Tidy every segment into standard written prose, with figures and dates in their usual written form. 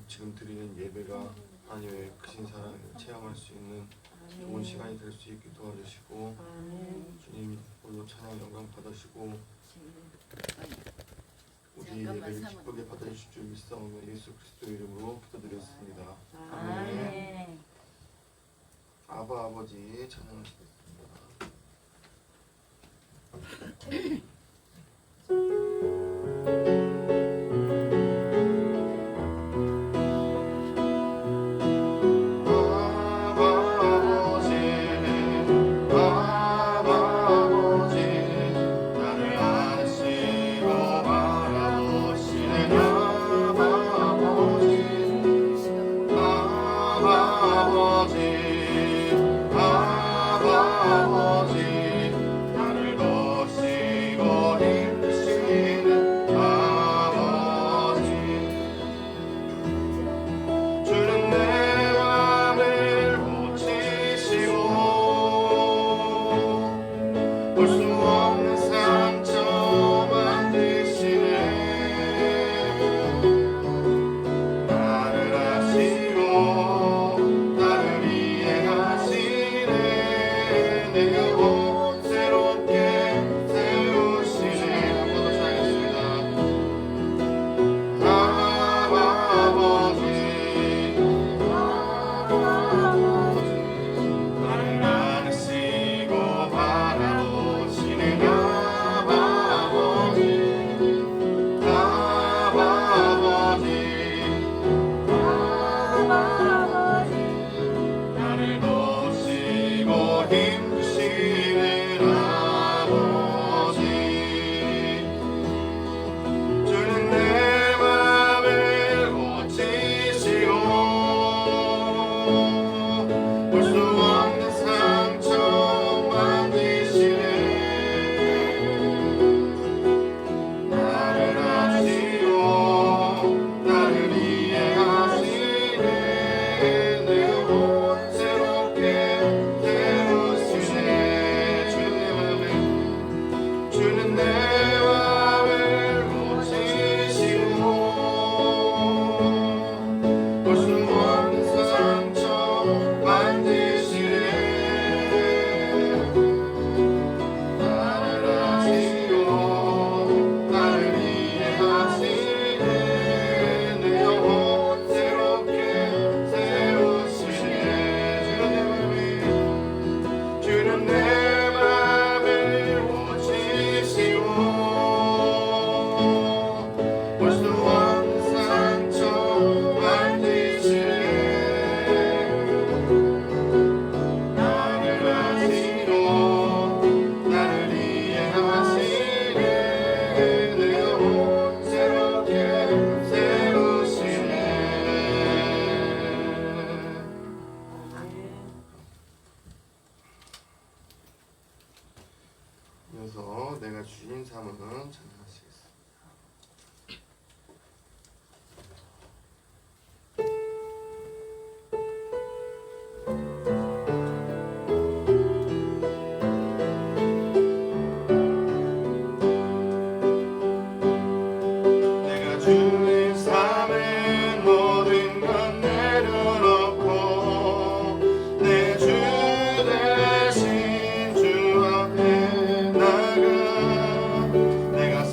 지금 드리는 예배가 하나님의 크신 사랑을 체험할 수 있는 좋은 시간이 될 수 있게 도와주시고 주님 홀로 찬양 영광 받으시고 우리 예배를 기쁘게 받아주실 줄 믿사오며 예수 그리스도의 이름으로 기도드렸습니다. 아멘. 아바 아버지 찬양하시겠습니다. 이어서 내가 주인 삼은 찬양하시겠습니다. 내가 주인 삼은 모든 것 내려놓고 내 주 대신 주 앞에 나가 내가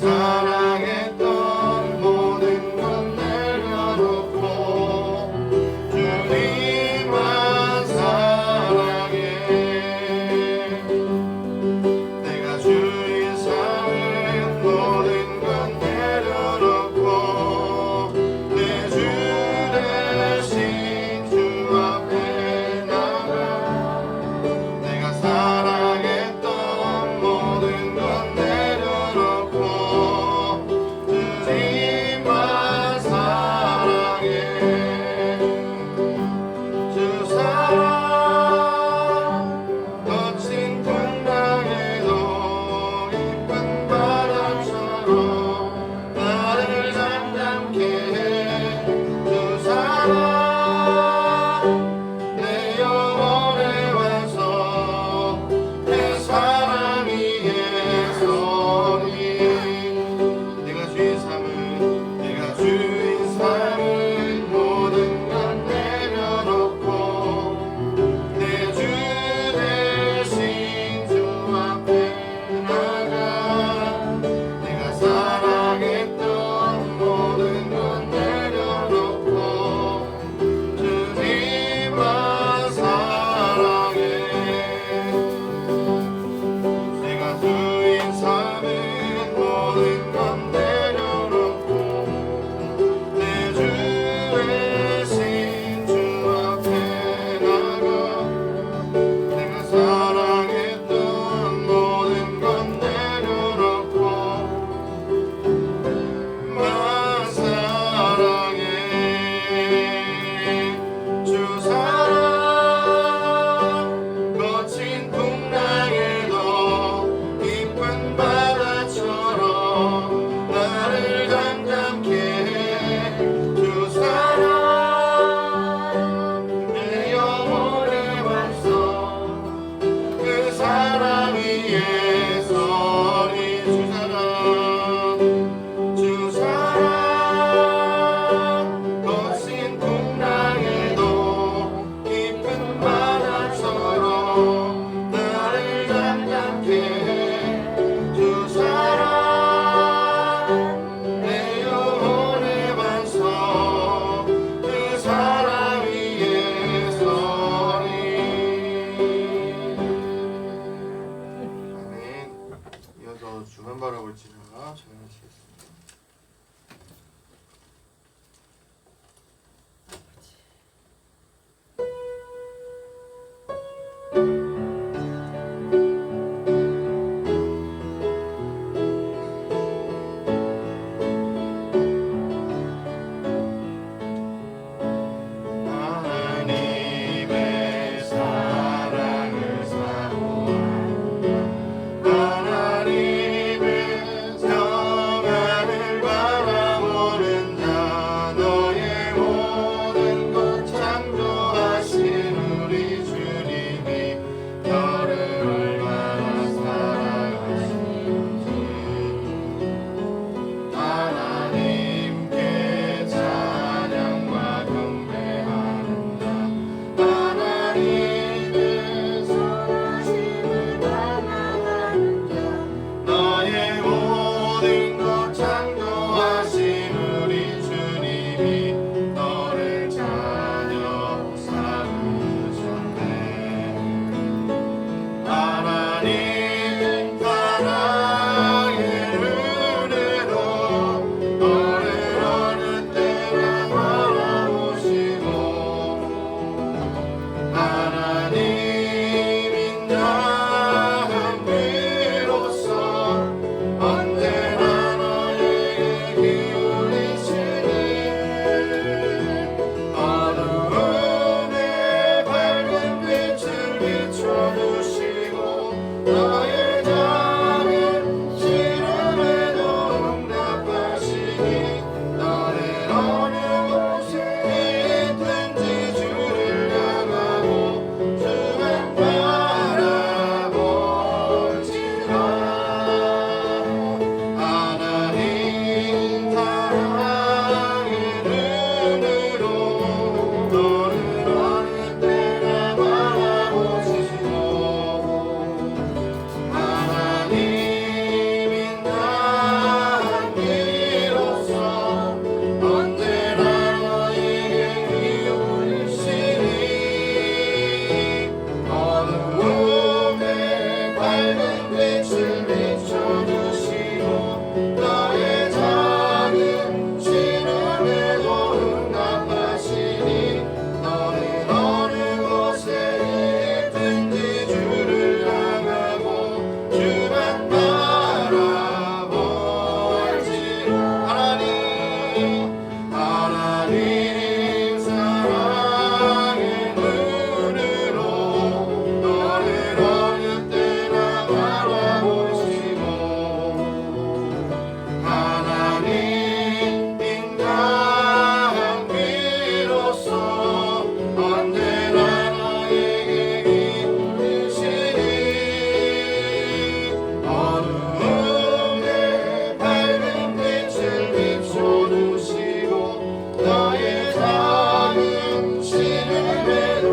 예배로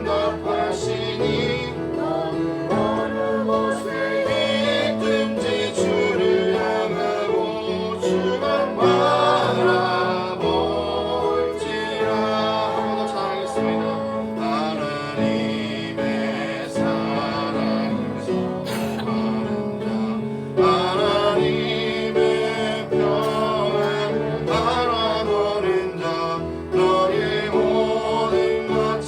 응답하시니 너는 어느 곳에 있든지 주를 향하고 주만 바라볼지라. 한번 더 찬양하겠습니다. 하나님의 사랑을 선포하는 자, 하나님의 평안을 바라보는 자, 너의 모든 것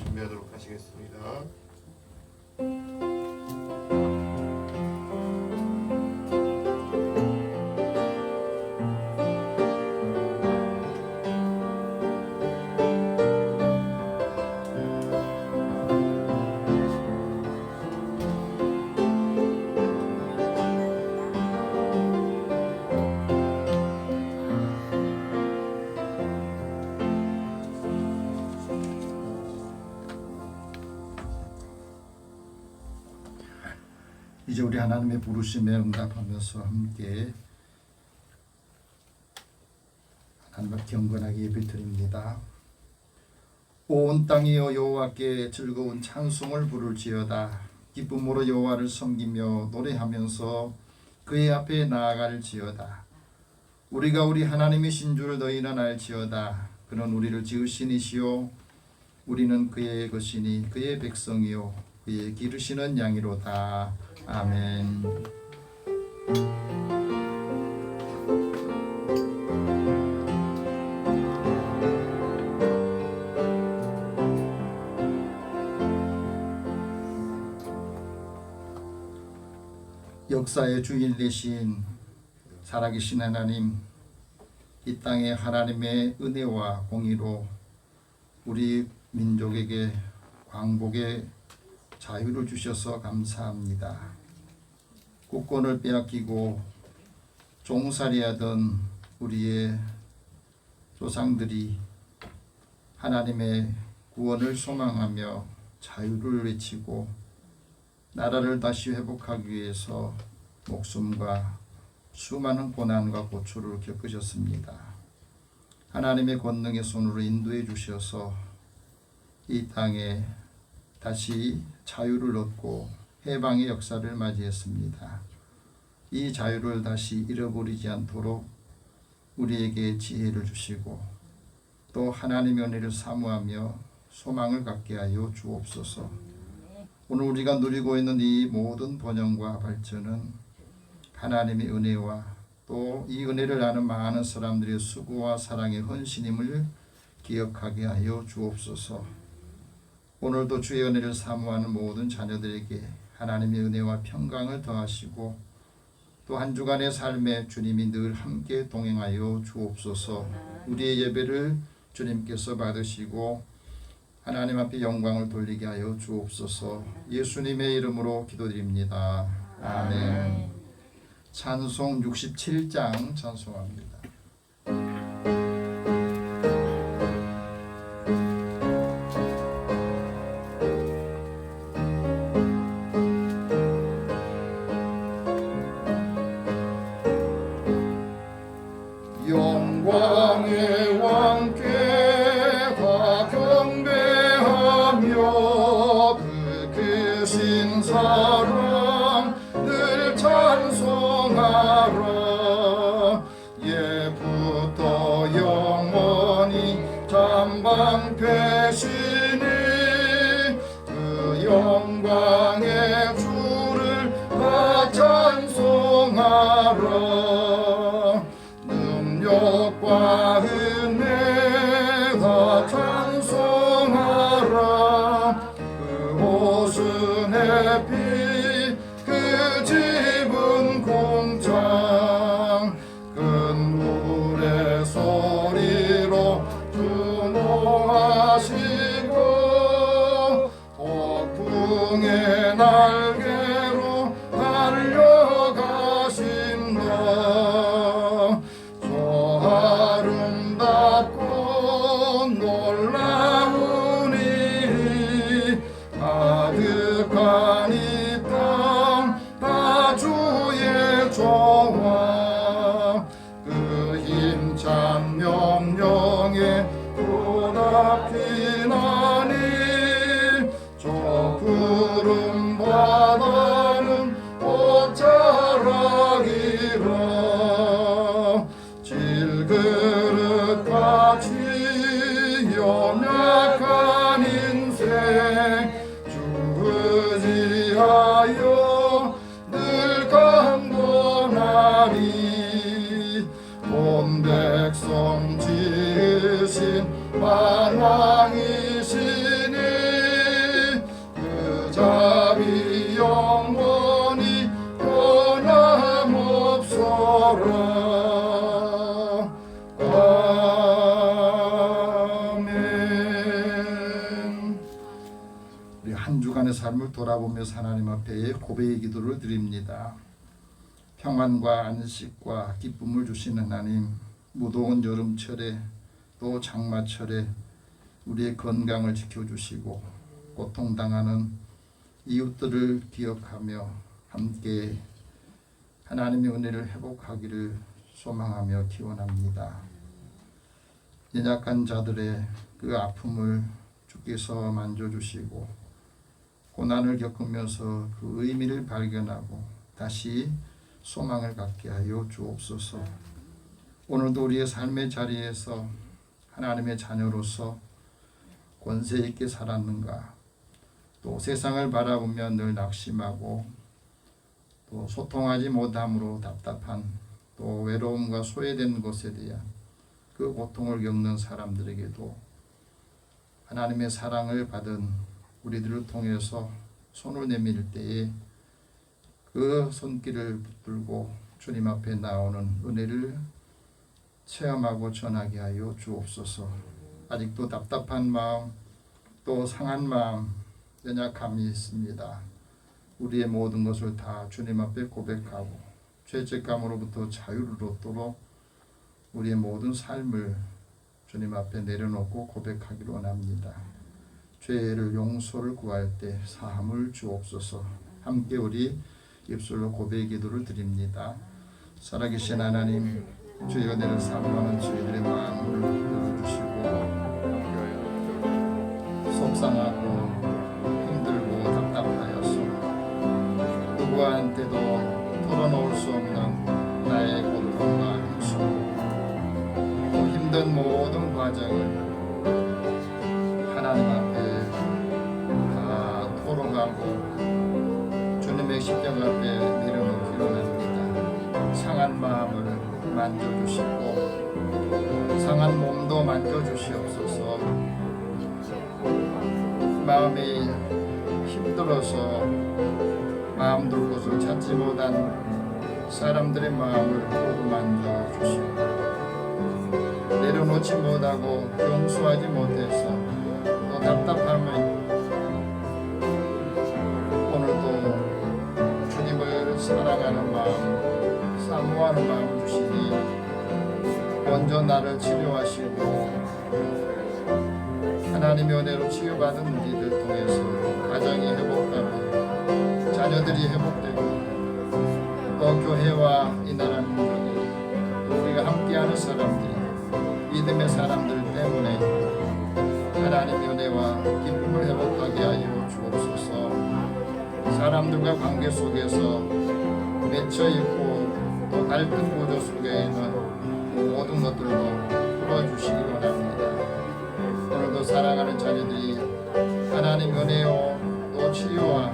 준비하도록 하시겠습니다. 이제 우리 하나님의 부르심에 응답하면서 함께 하나님 앞 경건하게 예배드립니다. 온 땅이여 여호와께 즐거운 찬송을 부를지어다. 기쁨으로 여호와를 섬기며 노래하면서 그의 앞에 나아갈지어다. 우리가 우리 하나님이신 줄 너희는 알지어다. 그는 우리를 지으신 이시요 우리는 그의 것이니 그의 백성이요 그의 기르시는 양이로다. 아멘. 역사의 주인 되신 살아계신 하나님, 이 땅에 하나님의 은혜와 공의로 우리 민족에게 광복의 자유를 주셔서 감사합니다. 국권을 빼앗기고 종살이하던 우리의 조상들이 하나님의 구원을 소망하며 자유를 외치고 나라를 다시 회복하기 위해서 목숨과 수많은 고난과 고초를 겪으셨습니다. 하나님의 권능의 손으로 인도해 주셔서 이 땅에 다시 자유를 얻고 해방의 역사를 맞이했습니다. 이 자유를 다시 잃어버리지 않도록 우리에게 지혜를 주시고 또 하나님의 은혜를 사모하며 소망을 갖게 하여 주옵소서. 오늘 우리가 누리고 있는 이 모든 번영과 발전은 하나님의 은혜와 또 이 은혜를 아는 많은 사람들의 수고와 사랑의 헌신임을 기억하게 하여 주옵소서. 오늘도 주의 은혜를 사모하는 모든 자녀들에게 하나님의 은혜와 평강을 더하시고 또 한 주간의 삶에 주님이 늘 함께 동행하여 주옵소서. 우리의 예배를 주님께서 받으시고 하나님 앞에 영광을 돌리게 하여 주옵소서. 예수님의 이름으로 기도드립니다. 아멘. 찬송 67장 찬송합니다. 영광의 왕께 다 경배하며 그 크신 사랑 늘 찬송하라. 예부터 영원히 잠방되시니 그 영광의 주를 다 찬송하라. 능력과 은혜 다 찬송하라. 그 옷은 햇빛 그 집은 공창 큰 물의 소리로 주노하시고 폭풍의 날개로 달려가신다. 아름답고 놀라운 일이 가득한 이 땅 다 주의 조화. 그 힘찬 명령에 보답히나니 저 푸른 바다는 꽃자락이라. 질그릇같이 연약한 인생 주의하여 늘 강건하리. 온 백성 지으신 만왕이시니 감히 영원히 변함없소라. 아멘. 우리 한 주간의 삶을 돌아보면서 하나님 앞에 고백의 기도를 드립니다. 평안과 안식과 기쁨을 주시는 하나님, 무더운 여름철에 또 장마철에 우리의 건강을 지켜주시고 고통당하는 이웃들을 기억하며 함께 하나님의 은혜를 회복하기를 소망하며 기원합니다. 연약한 자들의 그 아픔을 주께서 만져주시고 고난을 겪으면서 그 의미를 발견하고 다시 소망을 갖게 하여 주옵소서. 오늘도 우리의 삶의 자리에서 하나님의 자녀로서 권세 있게 살았는가, 또 세상을 바라보며 늘 낙심하고 또 소통하지 못함으로 답답한 또 외로움과 소외된 것에 대한 그 고통을 겪는 사람들에게도 하나님의 사랑을 받은 우리들을 통해서 손을 내밀 때에 그 손길을 붙들고 주님 앞에 나오는 은혜를 체험하고 전하게 하여 주옵소서. 아직도 답답한 마음, 또 상한 마음, 연약함이 있습니다. 우리의 모든 것을 다 주님 앞에 고백하고 죄책감으로부터 자유를 얻도록 우리의 모든 삶을 주님 앞에 내려놓고 고백하기로 원합니다. 죄를 용서를 구할 때 사함을 주옵소서. 함께 우리 입술로 고백의 기도를 드립니다. 살아계신 하나님, 주의 은혜를 사모하는 저희들의 마음을 열어주시고 속상하고 힘들고 답답하여서 누구한테도 털어놓을 수 없는 나의 고통과 힘수, 또 힘든 모든 과정을 하나님 앞에 다 토로하고 주님의 십자가 앞에 내려놓기로 합니다. 상한 마음을 만져주시고 상한 몸도 만져주시옵소서. 마음이 힘들어서 마음 둘 곳을 찾지 못한 사람들의 마음을 모두 만져주시고 내려놓지 못하고 용서하지 못해서 또 답답함을 오늘도 주님을 사랑하는 마음, 사모하는 마음 주시니 먼저 나를 치료하시고 하나님의 은혜로 치유받은 우리들 통해서 가정이 회복되고 자녀들이 회복되고 또 교회와 이 나라 민족이 우리가 함께하는 사람들이 믿음의 사람들 때문에 하나님의 은혜와 기쁨을 회복하게 하여 주옵소서. 사람들과 관계 속에서 맺혀있고 또 갈등 구조 속에 있는 모든 것들도 풀어주시기 원합니다. 오늘도 사랑하는 자녀들이 하나님 은혜요 또 치유와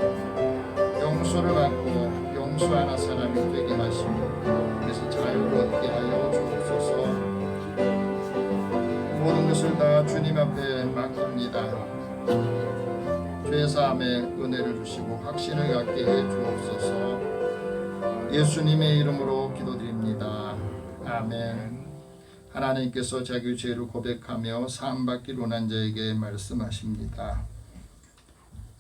용서를 받고 용서하는 사람이 되게 하시고 그래서 자유를 얻게 하여 주옵소서. 모든 것을 다 주님 앞에 맡깁니다. 죄사함의 은혜를 주시고 확신을 갖게 해 주옵소서. 예수님의 이름으로 기도드립니다. 아멘. 하나님께서 자기 죄를 고백하며 사함받기를 원한 자에게 말씀하십니다.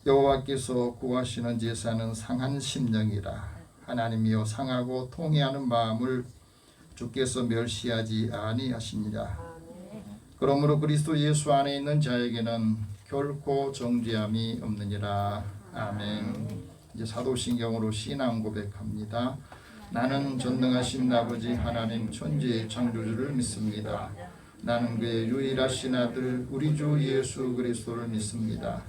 여호와께서 구하시는 제사는 상한 심령이라. 하나님이여 상하고 통회하는 마음을 주께서 멸시하지 아니하시니라. 그러므로 그리스도 예수 안에 있는 자에게는 결코 정죄함이 없느니라. 아멘. 이제 사도신경으로 신앙 고백합니다. 나는 전능하신 아버지 하나님 천지의 창조주를 믿습니다. 나는 그의 유일하신 아들 우리 주 예수 그리스도를 믿습니다.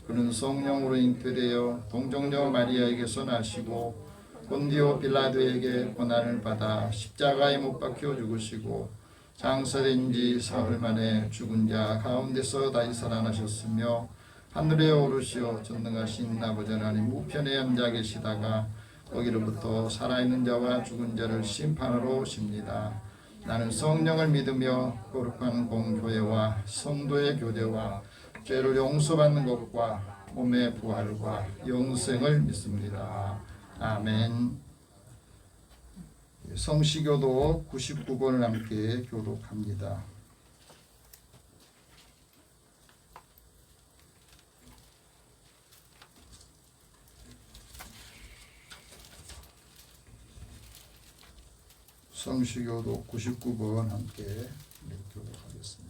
그는 성령으로 잉태되어 동정녀 마리아에게서 나시고 본디오 빌라도에게 고난을 받아 십자가에 못 박혀 죽으시고 장사된 지 사흘 만에 죽은 자 가운데서 다시 살아나셨으며 하늘에 오르시어 전능하신 아버지 하나님 우편에 앉아 계시다가 거기로부터 살아있는 자와 죽은 자를 심판하러 오십니다. 나는 성령을 믿으며 거룩한 공교회와 성도의 교제와 죄를 용서받는 것과 몸의 부활과 영생을 믿습니다. 아멘. 성시교도 99번을 함께 교독합니다. 성시교도 99번 함께 교독하겠습니다.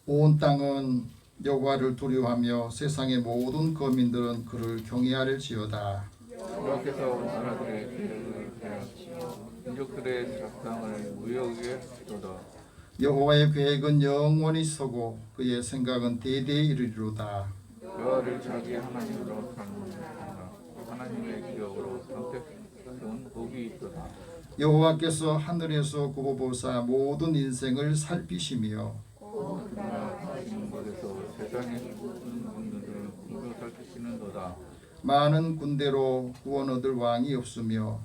온 땅은 여호와를 두려워하며 세상의 모든 거민들은 그를 경외할지어다. 여호와께서 나라들의 계획을 계획하시며 민족들의 작상을 무역에 하시도다. 여호와의 계획은 영원히 서고 그의 생각은 대대에 이르리로다. 여호와를 자기 하나님으로 삼는다. 하나님의 기업으로 선택한 복이 있도다. 여호와께서 하늘에서 굽어 보사 모든 인생을 살피시며 하신 곳에서 세상의 모든 분들을 구별 살피시는도다. 많은 군대로 구원 얻을 왕이 없으며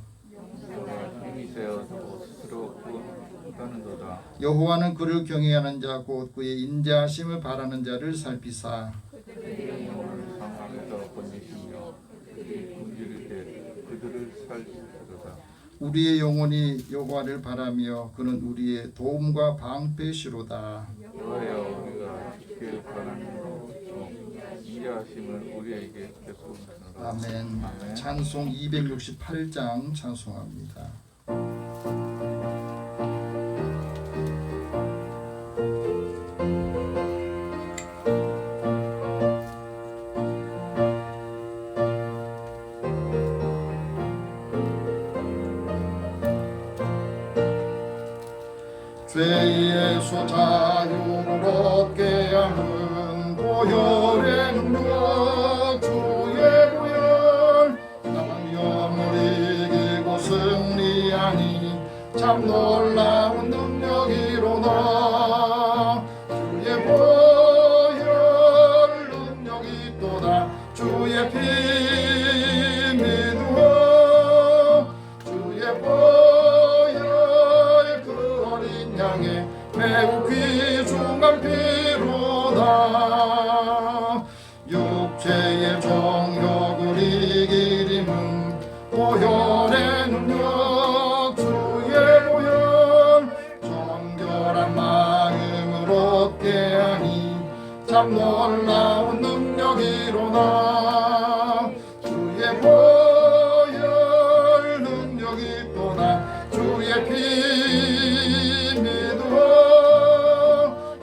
힘이 세어서 스스로 구원하는도다. 여호와는 그를 경외하는 자 곧 그의 인자하심을 바라는 자를 살피사 영혼을 상황에서 건지시며 그들이 굶주릴 때 그들을 살리시도다. 우리의 영혼이 여호와를 바라며 그는 우리의 도움과 방패시로다. 여호와여 우리가 주께 바라는 인자하심을 우리에게 베푸소서. 아멘. 찬송 268장 찬송합니다. 죄에서 자유를 얻게 하는 보혈의 능력 주의 보혈 나만 영을 이기고 승리하니 참 놀라운 능력이로다. 주의 보혈 능력이 또다. 주의 피 믿어 주의 보혈 그 어린 양의 매우 귀중한 피로다. 육체의 정욕을 이기림은 보혈의 능력 주의 보혈 정결한 마음을 얻게 하니 참 놀라운 능력이로다. 주의 보혈 능력이 또다. 주의 피 믿어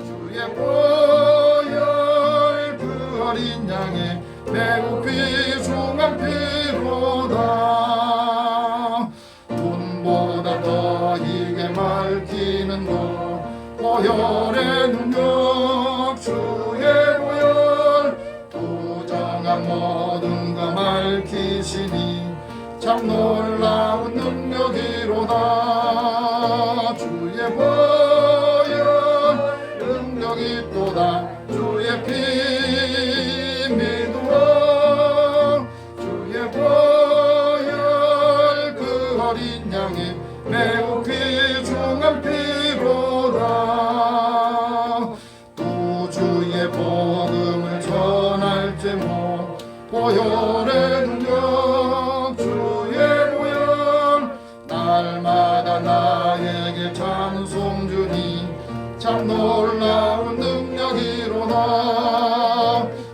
주의 보혈 그 어린 양의 매우 귀중한 피로다. 돈보다 더 이게 밝히는 것 보혈의 능력 주의 보혈 부정한 모든 것 밝히시니 참 놀라운 능력이로다. 주의 보혈 능력이 또다. 주의 피 믿어 주의 보혈 그 어린 양의 매우 귀중한 피로다. 또 주의 복음을 전할 제목 보혈의 능력 주의 보혈 날마다 나에게 찬송 주니 참 놀라운 능력이로다.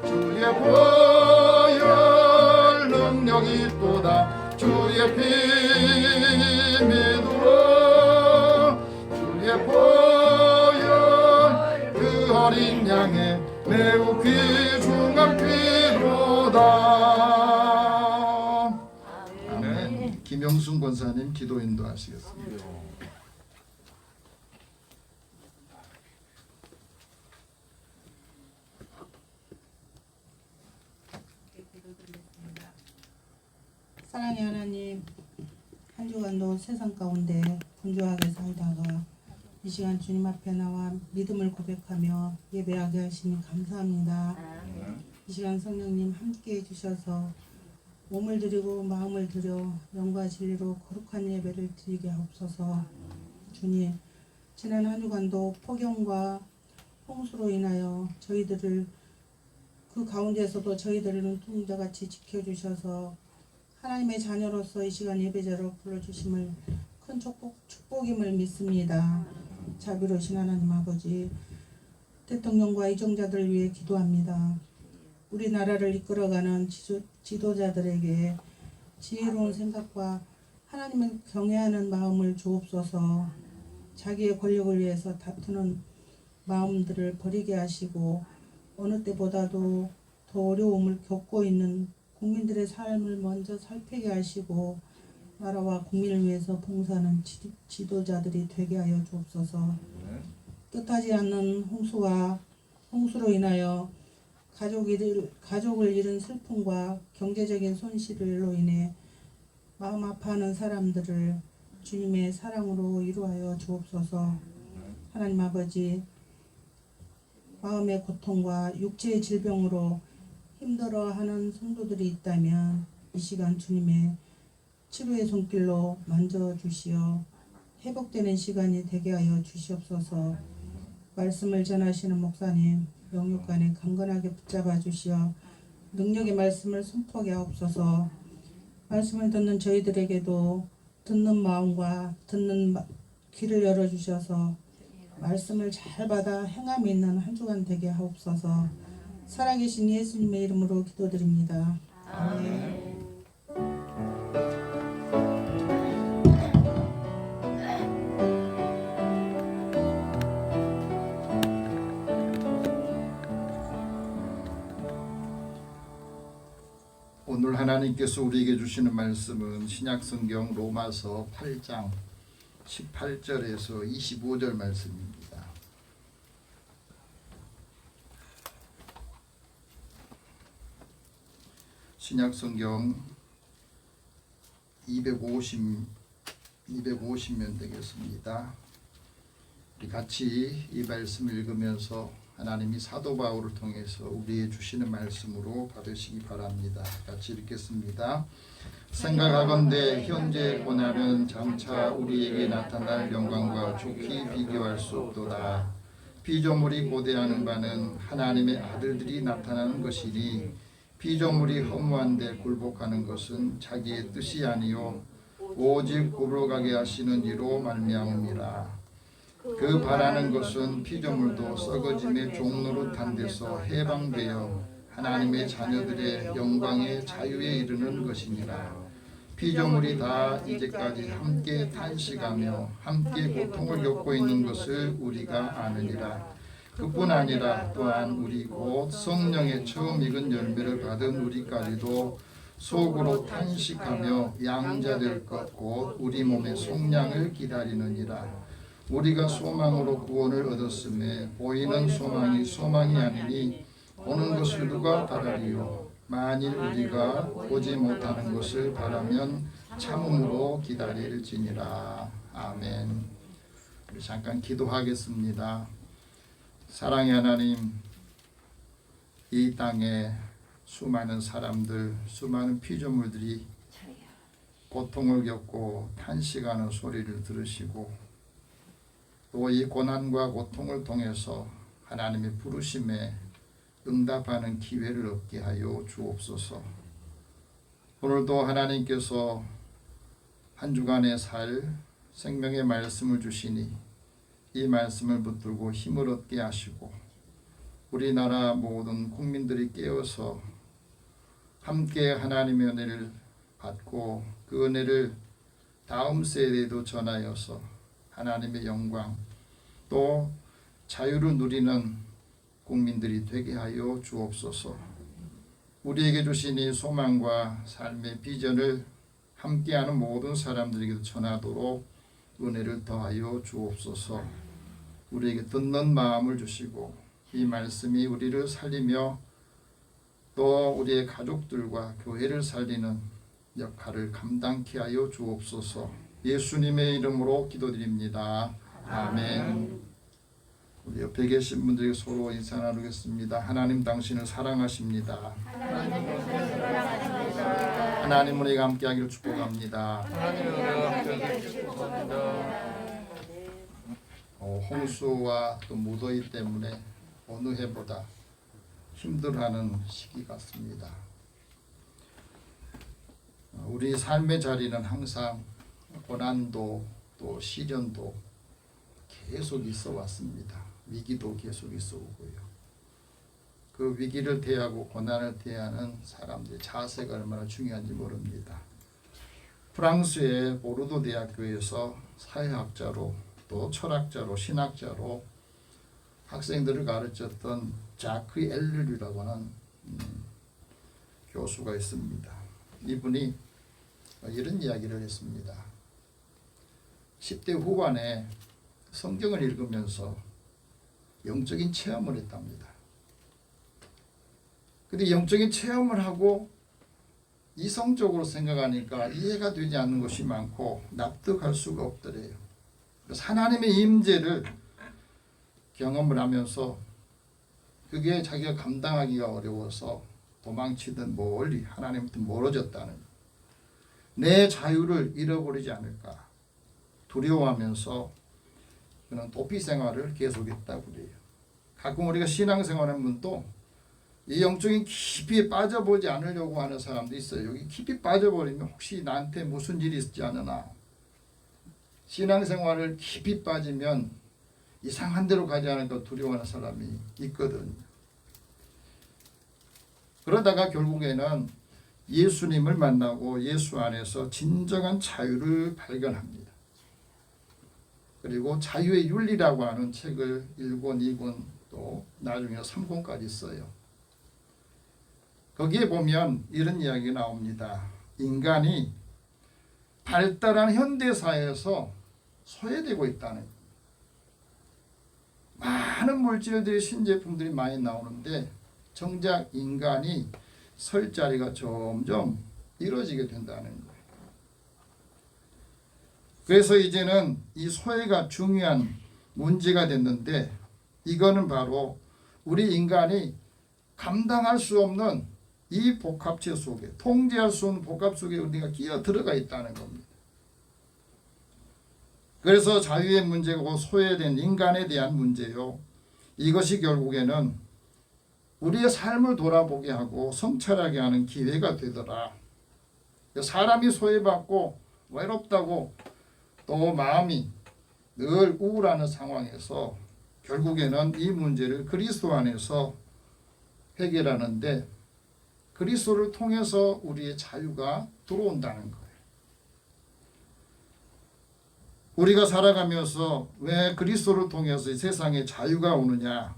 주의 보혈 능력이 또다. 주의 피 믿어 주의 보혈 그 어린 양의 매우 귀중한 피로다. 아멘. 김영순 권사님 기도 인도하시겠습니다. 사랑의 하나님, 한 주간도 세상 가운데 분주하게 살다가 이 시간 주님 앞에 나와 믿음을 고백하며 예배하게 하시니 감사합니다. 이 시간 성령님 함께 해주셔서 몸을 드리고 마음을 드려 영과 진리로 거룩한 예배를 드리게 하옵소서. 주님, 지난 한 주간도 폭염과 홍수로 인하여 저희들을 그 가운데서도 저희들을 눈동자같이 지켜주셔서 하나님의 자녀로서 이 시간 예배자로 불러주심을 큰 축복임을 믿습니다. 자비로우신 하나님 아버지, 대통령과 이정자들을 위해 기도합니다. 우리나라를 이끌어가는 지도자들에게 지혜로운 생각과 하나님을 경외하는 마음을 주옵소서. 자기의 권력을 위해서 다투는 마음들을 버리게 하시고 어느 때보다도 더 어려움을 겪고 있는 국민들의 삶을 먼저 살피게 하시고 나라와 국민을 위해서 봉사하는 지도자들이 되게 하여 주옵소서. 뜻하지 않는 홍수로 인하여 가족을 잃은 슬픔과 경제적인 손실로 인해 마음 아파하는 사람들을 주님의 사랑으로 위로하여 주옵소서. 하나님 아버지, 마음의 고통과 육체의 질병으로 힘들어하는 성도들이 있다면 이 시간 주님의 치료의 손길로 만져주시어 회복되는 시간이 되게 하여 주시옵소서. 말씀을 전하시는 목사님 영육간에 강건하게 붙잡아 주시어 능력의 말씀을 선포하게 하옵소서. 말씀을 듣는 저희들에게도 듣는 마음과 듣는 귀를 열어주셔서 말씀을 잘 받아 행함이 있는 한 주간 되게 하옵소서. 살아계신 예수님의 이름으로 기도드립니다. 아멘. 오늘 하나님께서 우리에게 주시는 말씀은 신약성경 로마서 8장 18절에서 25절 말씀입니다. 신약성경 250면 되겠습니다. 우리 같이 이 말씀 읽으면서 하나님이 사도 바울을 통해서 우리에게 주시는 말씀으로 받으시기 바랍니다. 같이 읽겠습니다. 생각하건대 현재 고난은 장차 우리에게 나타날 영광과 좋게 비교할 수 없도다. 피조물이 고대하는 바는 하나님의 아들들이 나타나는 것이니 피조물이 허무한 데 굴복하는 것은 자기의 뜻이 아니요 오직 굴복하게 하시는 이로 말미암음이라. 그 바라는 것은 피조물도 썩어짐의 종로로 탄 데서 해방되어 하나님의 자녀들의 영광의 자유에 이르는 것이니라. 피조물이 다 이제까지 함께 탄식하며 함께 고통을 겪고 있는 것을 우리가 아느니라. 그뿐 아니라 또한 우리 곧 성령의 처음 익은 열매를 받은 우리까지도 속으로 탄식하며 양자될 것 곧 우리 몸의 속량을 기다리느니라. 우리가 소망으로 구원을 얻었음에 보이는 소망이 소망이 아니니 보는 것을 누가 바라리요. 만일 우리가 보지 못하는 것을 바라면 참음으로 기다릴지니라. 아멘. 우리 잠깐 기도하겠습니다. 사랑의 하나님, 이 땅에 수많은 사람들, 수많은 피조물들이 고통을 겪고 탄식하는 소리를 들으시고 또 이 고난과 고통을 통해서 하나님의 부르심에 응답하는 기회를 얻게 하여 주옵소서. 오늘도 하나님께서 한 주간에 살 생명의 말씀을 주시니 이 말씀을 붙들고 힘을 얻게 하시고 우리나라 모든 국민들이 깨어서 함께 하나님의 은혜를 받고 그 은혜를 다음 세대에도 전하여서 하나님의 영광 또 자유를 누리는 국민들이 되게 하여 주옵소서. 우리에게 주신 이 소망과 삶의 비전을 함께하는 모든 사람들에게 전하도록 은혜를 더하여 주옵소서. 우리에게 듣는 마음을 주시고 이 말씀이 우리를 살리며 또 우리의 가족들과 교회를 살리는 역할을 감당케 하여 주옵소서. 예수님의 이름으로 기도드립니다. 아멘. 우리 옆에 계신 분들에게 서로 인사 나누겠습니다. 하나님 당신을 사랑하십니다. 하나님 우리가 함께하기를 축복합니다. 홍수와 또 무더위 때문에 어느 해보다 힘들어하는 시기 같습니다. 우리 삶의 자리는 항상 고난도 또 시련도 계속 있어 왔습니다. 위기도 계속 있어 오고요. 그 위기를 대하고 고난을 대하는 사람들의 자세가 얼마나 중요한지 모릅니다. 프랑스의 보르도 대학교에서 사회학자로 또 철학자로 신학자로 학생들을 가르쳤던 자크 엘르류라고 하는 교수가 있습니다. 이분이 이런 이야기를 했습니다. 10대 후반에 성경을 읽으면서 영적인 체험을 했답니다. 근데 영적인 체험을 하고 이성적으로 생각하니까 이해가 되지 않는 것이 많고 납득할 수가 없더래요. 그래서 하나님의 임재를 경험을 하면서 그게 자기가 감당하기가 어려워서 도망치든 멀리 하나님부터 멀어졌다는, 내 자유를 잃어버리지 않을까 두려워하면서 그는 도피 생활을 계속했다고 그래요. 가끔 우리가 신앙생활하는 분도 이 영적인 깊이에 빠져보지 않으려고 하는 사람도 있어요. 여기 깊이 빠져버리면 혹시 나한테 무슨 일이 있지 않으나, 신앙생활을 깊이 빠지면 이상한 데로 가지 않을까 두려워하는 사람이 있거든요. 그러다가 결국에는 예수님을 만나고 예수 안에서 진정한 자유를 발견합니다. 그리고 자유의 윤리라고 하는 책을 1권, 2권 또 나중에 3권까지 써요. 거기에 보면 이런 이야기가 나옵니다. 인간이 발달한 현대사회에서 소외되고 있다는 거예요. 많은 물질들이 신제품들이 많이 나오는데 정작 인간이 설 자리가 점점 이루어지게 된다는 거예요. 그래서 이제는 이 소외가 중요한 문제가 됐는데, 이거는 바로 우리 인간이 감당할 수 없는 이 복합체 속에, 통제할 수 없는 복합 속에 우리가 끼어 들어가 있다는 겁니다. 그래서 자유의 문제고 소외된 인간에 대한 문제요, 이것이 결국에는 우리의 삶을 돌아보게 하고 성찰하게 하는 기회가 되더라. 사람이 소외받고 외롭다고 또 마음이 늘 우울하는 상황에서 결국에는 이 문제를 그리스도 안에서 해결하는데, 그리스도를 통해서 우리의 자유가 들어온다는 거예요. 우리가 살아가면서 왜 그리스도를 통해서 이 세상에 자유가 오느냐?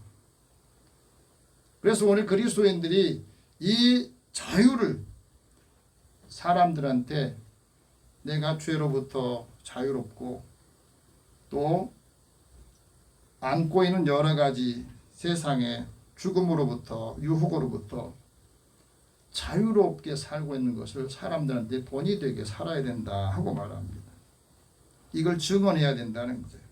그래서 오늘 그리스도인들이 이 자유를 사람들한테, 내가 죄로부터 자유롭고 또 안고 있는 여러 가지 세상의 죽음으로부터, 유혹으로부터 자유롭게 살고 있는 것을 사람들한테 본이 되게 살아야 된다 하고 말합니다. 이걸 증언해야 된다는 거예요.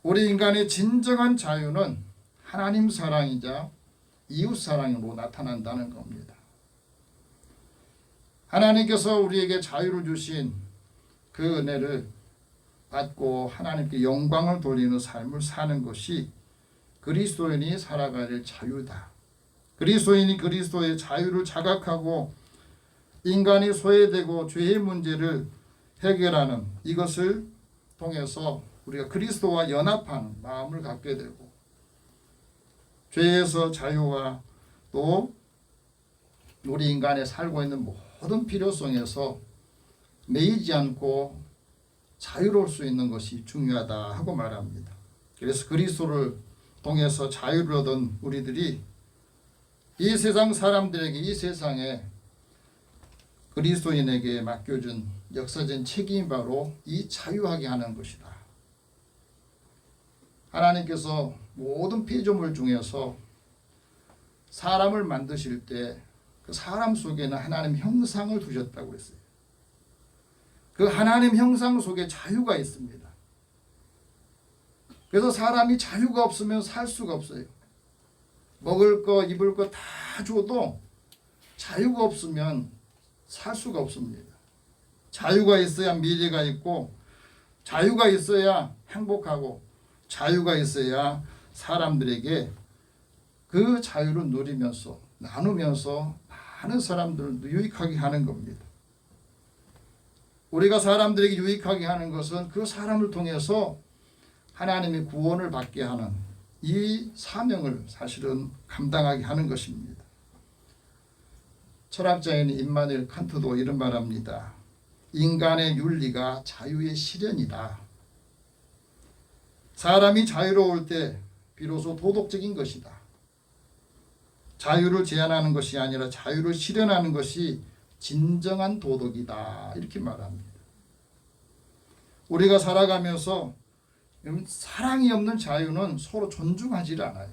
우리 인간의 진정한 자유는 하나님 사랑이자 이웃 사랑으로 나타난다는 겁니다. 하나님께서 우리에게 자유를 주신 그 은혜를 받고 하나님께 영광을 돌리는 삶을 사는 것이 그리스도인이 살아가야 될 자유다. 그리스도인이 그리스도의 자유를 자각하고 인간이 소외되고 죄의 문제를 해결하는 이것을 통해서 우리가 그리스도와 연합하는 마음을 갖게 되고, 죄에서 자유와 또 우리 인간에 살고 있는 모든 필요성에서 매이지 않고 자유로울 수 있는 것이 중요하다 하고 말합니다. 그래서 그리스도를 통해서 자유를 얻은 우리들이 이 세상 사람들에게, 이 세상에 그리스도인에게 맡겨준 역사적인 책임이 바로 이 자유하게 하는 것이다. 하나님께서 모든 피조물 중에서 사람을 만드실 때 그 사람 속에는 하나님 형상을 두셨다고 그랬어요. 그 하나님 형상 속에 자유가 있습니다. 그래서 사람이 자유가 없으면 살 수가 없어요. 먹을 거, 입을 거 다 줘도 자유가 없으면 살 수가 없습니다. 자유가 있어야 미래가 있고, 자유가 있어야 행복하고, 자유가 있어야 사람들에게 그 자유를 누리면서 나누면서 많은 사람들을 유익하게 하는 겁니다. 우리가 사람들에게 유익하게 하는 것은 그 사람을 통해서 하나님의 구원을 받게 하는 이 사명을 사실은 감당하게 하는 것입니다. 철학자인 임마누엘 칸트도 이런 말합니다. 인간의 윤리가 자유의 실현이다. 사람이 자유로울 때 비로소 도덕적인 것이다. 자유를 제한하는 것이 아니라 자유를 실현하는 것이 진정한 도덕이다. 이렇게 말합니다. 우리가 살아가면서 사랑이 없는 자유는 서로 존중하지 않아요.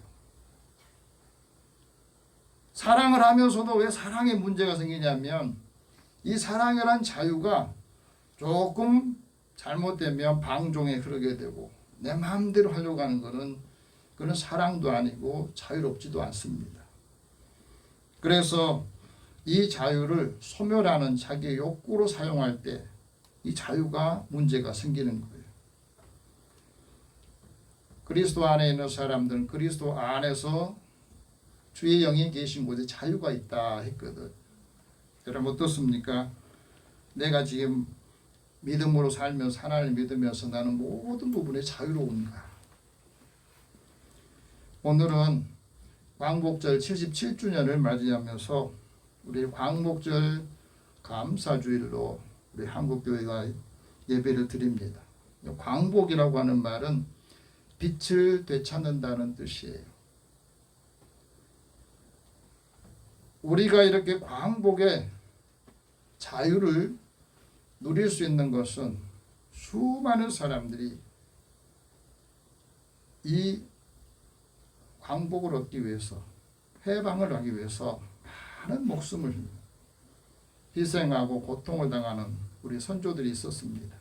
사랑을 하면서도 왜 사랑에 문제가 생기냐면 이 사랑이란 자유가 조금 잘못되면 방종에 흐르게 되고 내 마음대로 하려고 하는 것은 그건 사랑도 아니고 자유롭지도 않습니다. 그래서 이 자유를 소멸하는 자기의 욕구로 사용할 때 이 자유가 문제가 생기는 거예요. 그리스도 안에 있는 사람들은 그리스도 안에서 주의 영이 계신 곳에 자유가 있다 했거든. 여러분 어떻습니까? 내가 지금 믿음으로 살면서 하나님을 믿으면서 나는 모든 부분에 자유로운가? 오늘은 광복절 77주년을 맞이하면서 우리 광복절 감사주일로 우리 한국교회가 예배를 드립니다. 광복이라고 하는 말은 빛을 되찾는다는 뜻이에요. 우리가 이렇게 광복의 자유를 누릴 수 있는 것은 수많은 사람들이 이 광복을 얻기 위해서, 해방을 하기 위해서 많은 목숨을 희생하고 고통을 당하는 우리 선조들이 있었습니다.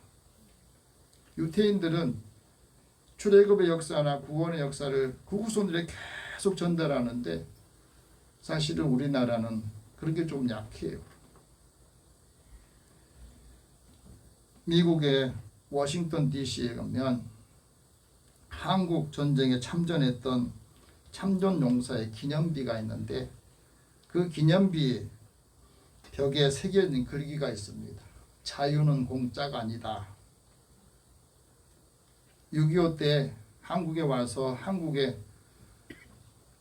유태인들은 출애굽의 역사나 구원의 역사를 후손들에게 계속 전달하는데 사실은 우리나라는 그렇게 좀 약해요. 미국의 워싱턴 DC에 가면 한국 전쟁에 참전했던 참전용사의 기념비가 있는데 그 기념비에 벽에 새겨진 글귀가 있습니다. 자유는 공짜가 아니다. 6.25 때 한국에 와서 한국에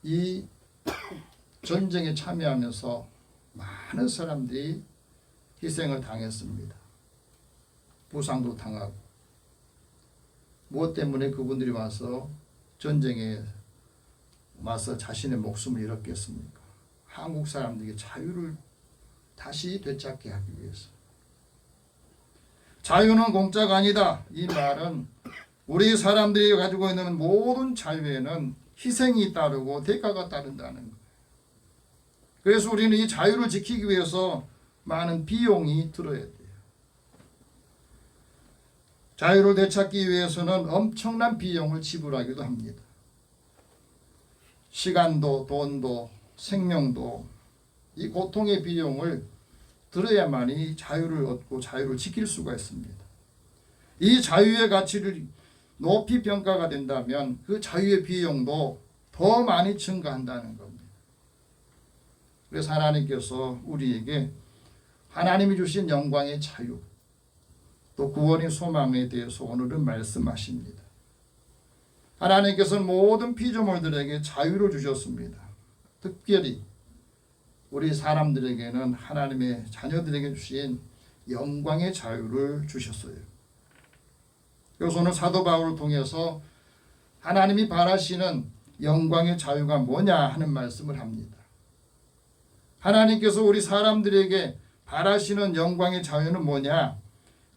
이 전쟁에 참여하면서 많은 사람들이 희생을 당했습니다. 부상도 당하고. 무엇 때문에 그분들이 와서 전쟁에 와서 자신의 목숨을 잃었겠습니까? 한국 사람들에게 자유를 다시 되찾게 하기 위해서. 자유는 공짜가 아니다. 이 말은 우리 사람들이 가지고 있는 모든 자유에는 희생이 따르고 대가가 따른다는 거예요. 그래서 우리는 이 자유를 지키기 위해서 많은 비용이 들어야 돼요. 자유를 되찾기 위해서는 엄청난 비용을 지불하기도 합니다. 시간도 돈도 생명도 이 고통의 비용을 들어야만이 자유를 얻고 자유를 지킬 수가 있습니다. 이 자유의 가치를 높이 평가가 된다면 그 자유의 비용도 더 많이 증가한다는 겁니다. 그래서 하나님께서 우리에게 하나님이 주신 영광의 자유 또 구원의 소망에 대해서 오늘은 말씀하십니다. 하나님께서는 모든 피조물들에게 자유를 주셨습니다. 특별히 우리 사람들에게는 하나님의 자녀들에게 주신 영광의 자유를 주셨어요. 그래서 오늘 사도 바울을 통해서 하나님이 바라시는 영광의 자유가 뭐냐 하는 말씀을 합니다. 하나님께서 우리 사람들에게 바라시는 영광의 자유는 뭐냐?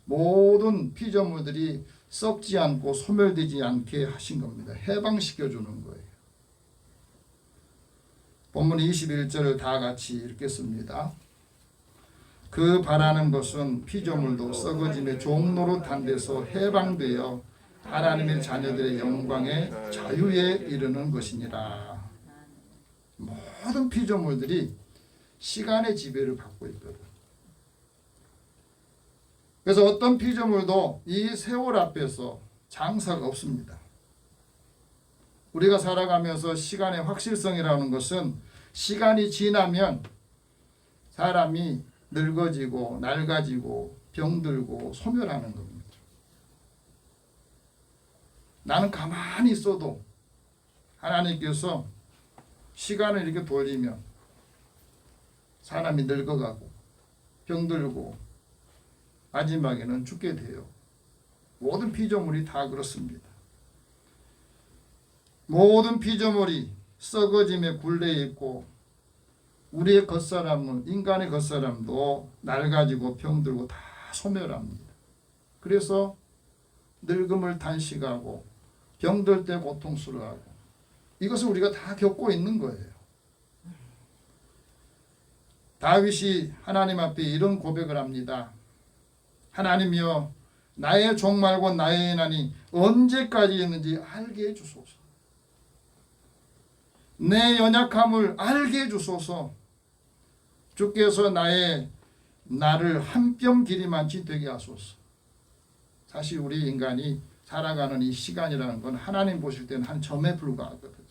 모든 피조물들이 썩지 않고 소멸되지 않게 하신 겁니다. 해방시켜 주는 거예요. 본문 21절을 다 같이 읽겠습니다. 그 바라는 것은 피조물도 썩어짐의 종로로 탄 데서 해방되어 하나님의 자녀들의 영광의 자유에 이르는 것이니라. 모든 피조물들이 시간의 지배를 받고 있거든. 그래서 어떤 피조물도 이 세월 앞에서 장사가 없습니다. 우리가 살아가면서 시간의 확실성이라는 것은 시간이 지나면 사람이 늙어지고 낡아지고 병들고 소멸하는 겁니다. 나는 가만히 있어도 하나님께서 시간을 이렇게 돌리면 사람이 늙어가고 병들고 마지막에는 죽게 돼요. 모든 피조물이 다 그렇습니다. 모든 피조물이 썩어짐에 굴레 있고 우리의 겉사람은 인간의 겉사람도 낡아지고 병들고 다 소멸합니다. 그래서 늙음을 단식하고 병들 때 고통스러워하고 이것을 우리가 다 겪고 있는 거예요. 다윗이 하나님 앞에 이런 고백을 합니다. 하나님이여 나의 종말과 나의 난이 언제까지 있는지 알게 해주소서. 내 연약함을 알게 해주소서. 주께서 나를 한 뼘 길이만치 되게 하소서. 사실 우리 인간이 살아가는 이 시간이라는 건 하나님 보실 때는 한 점에 불과하거든요.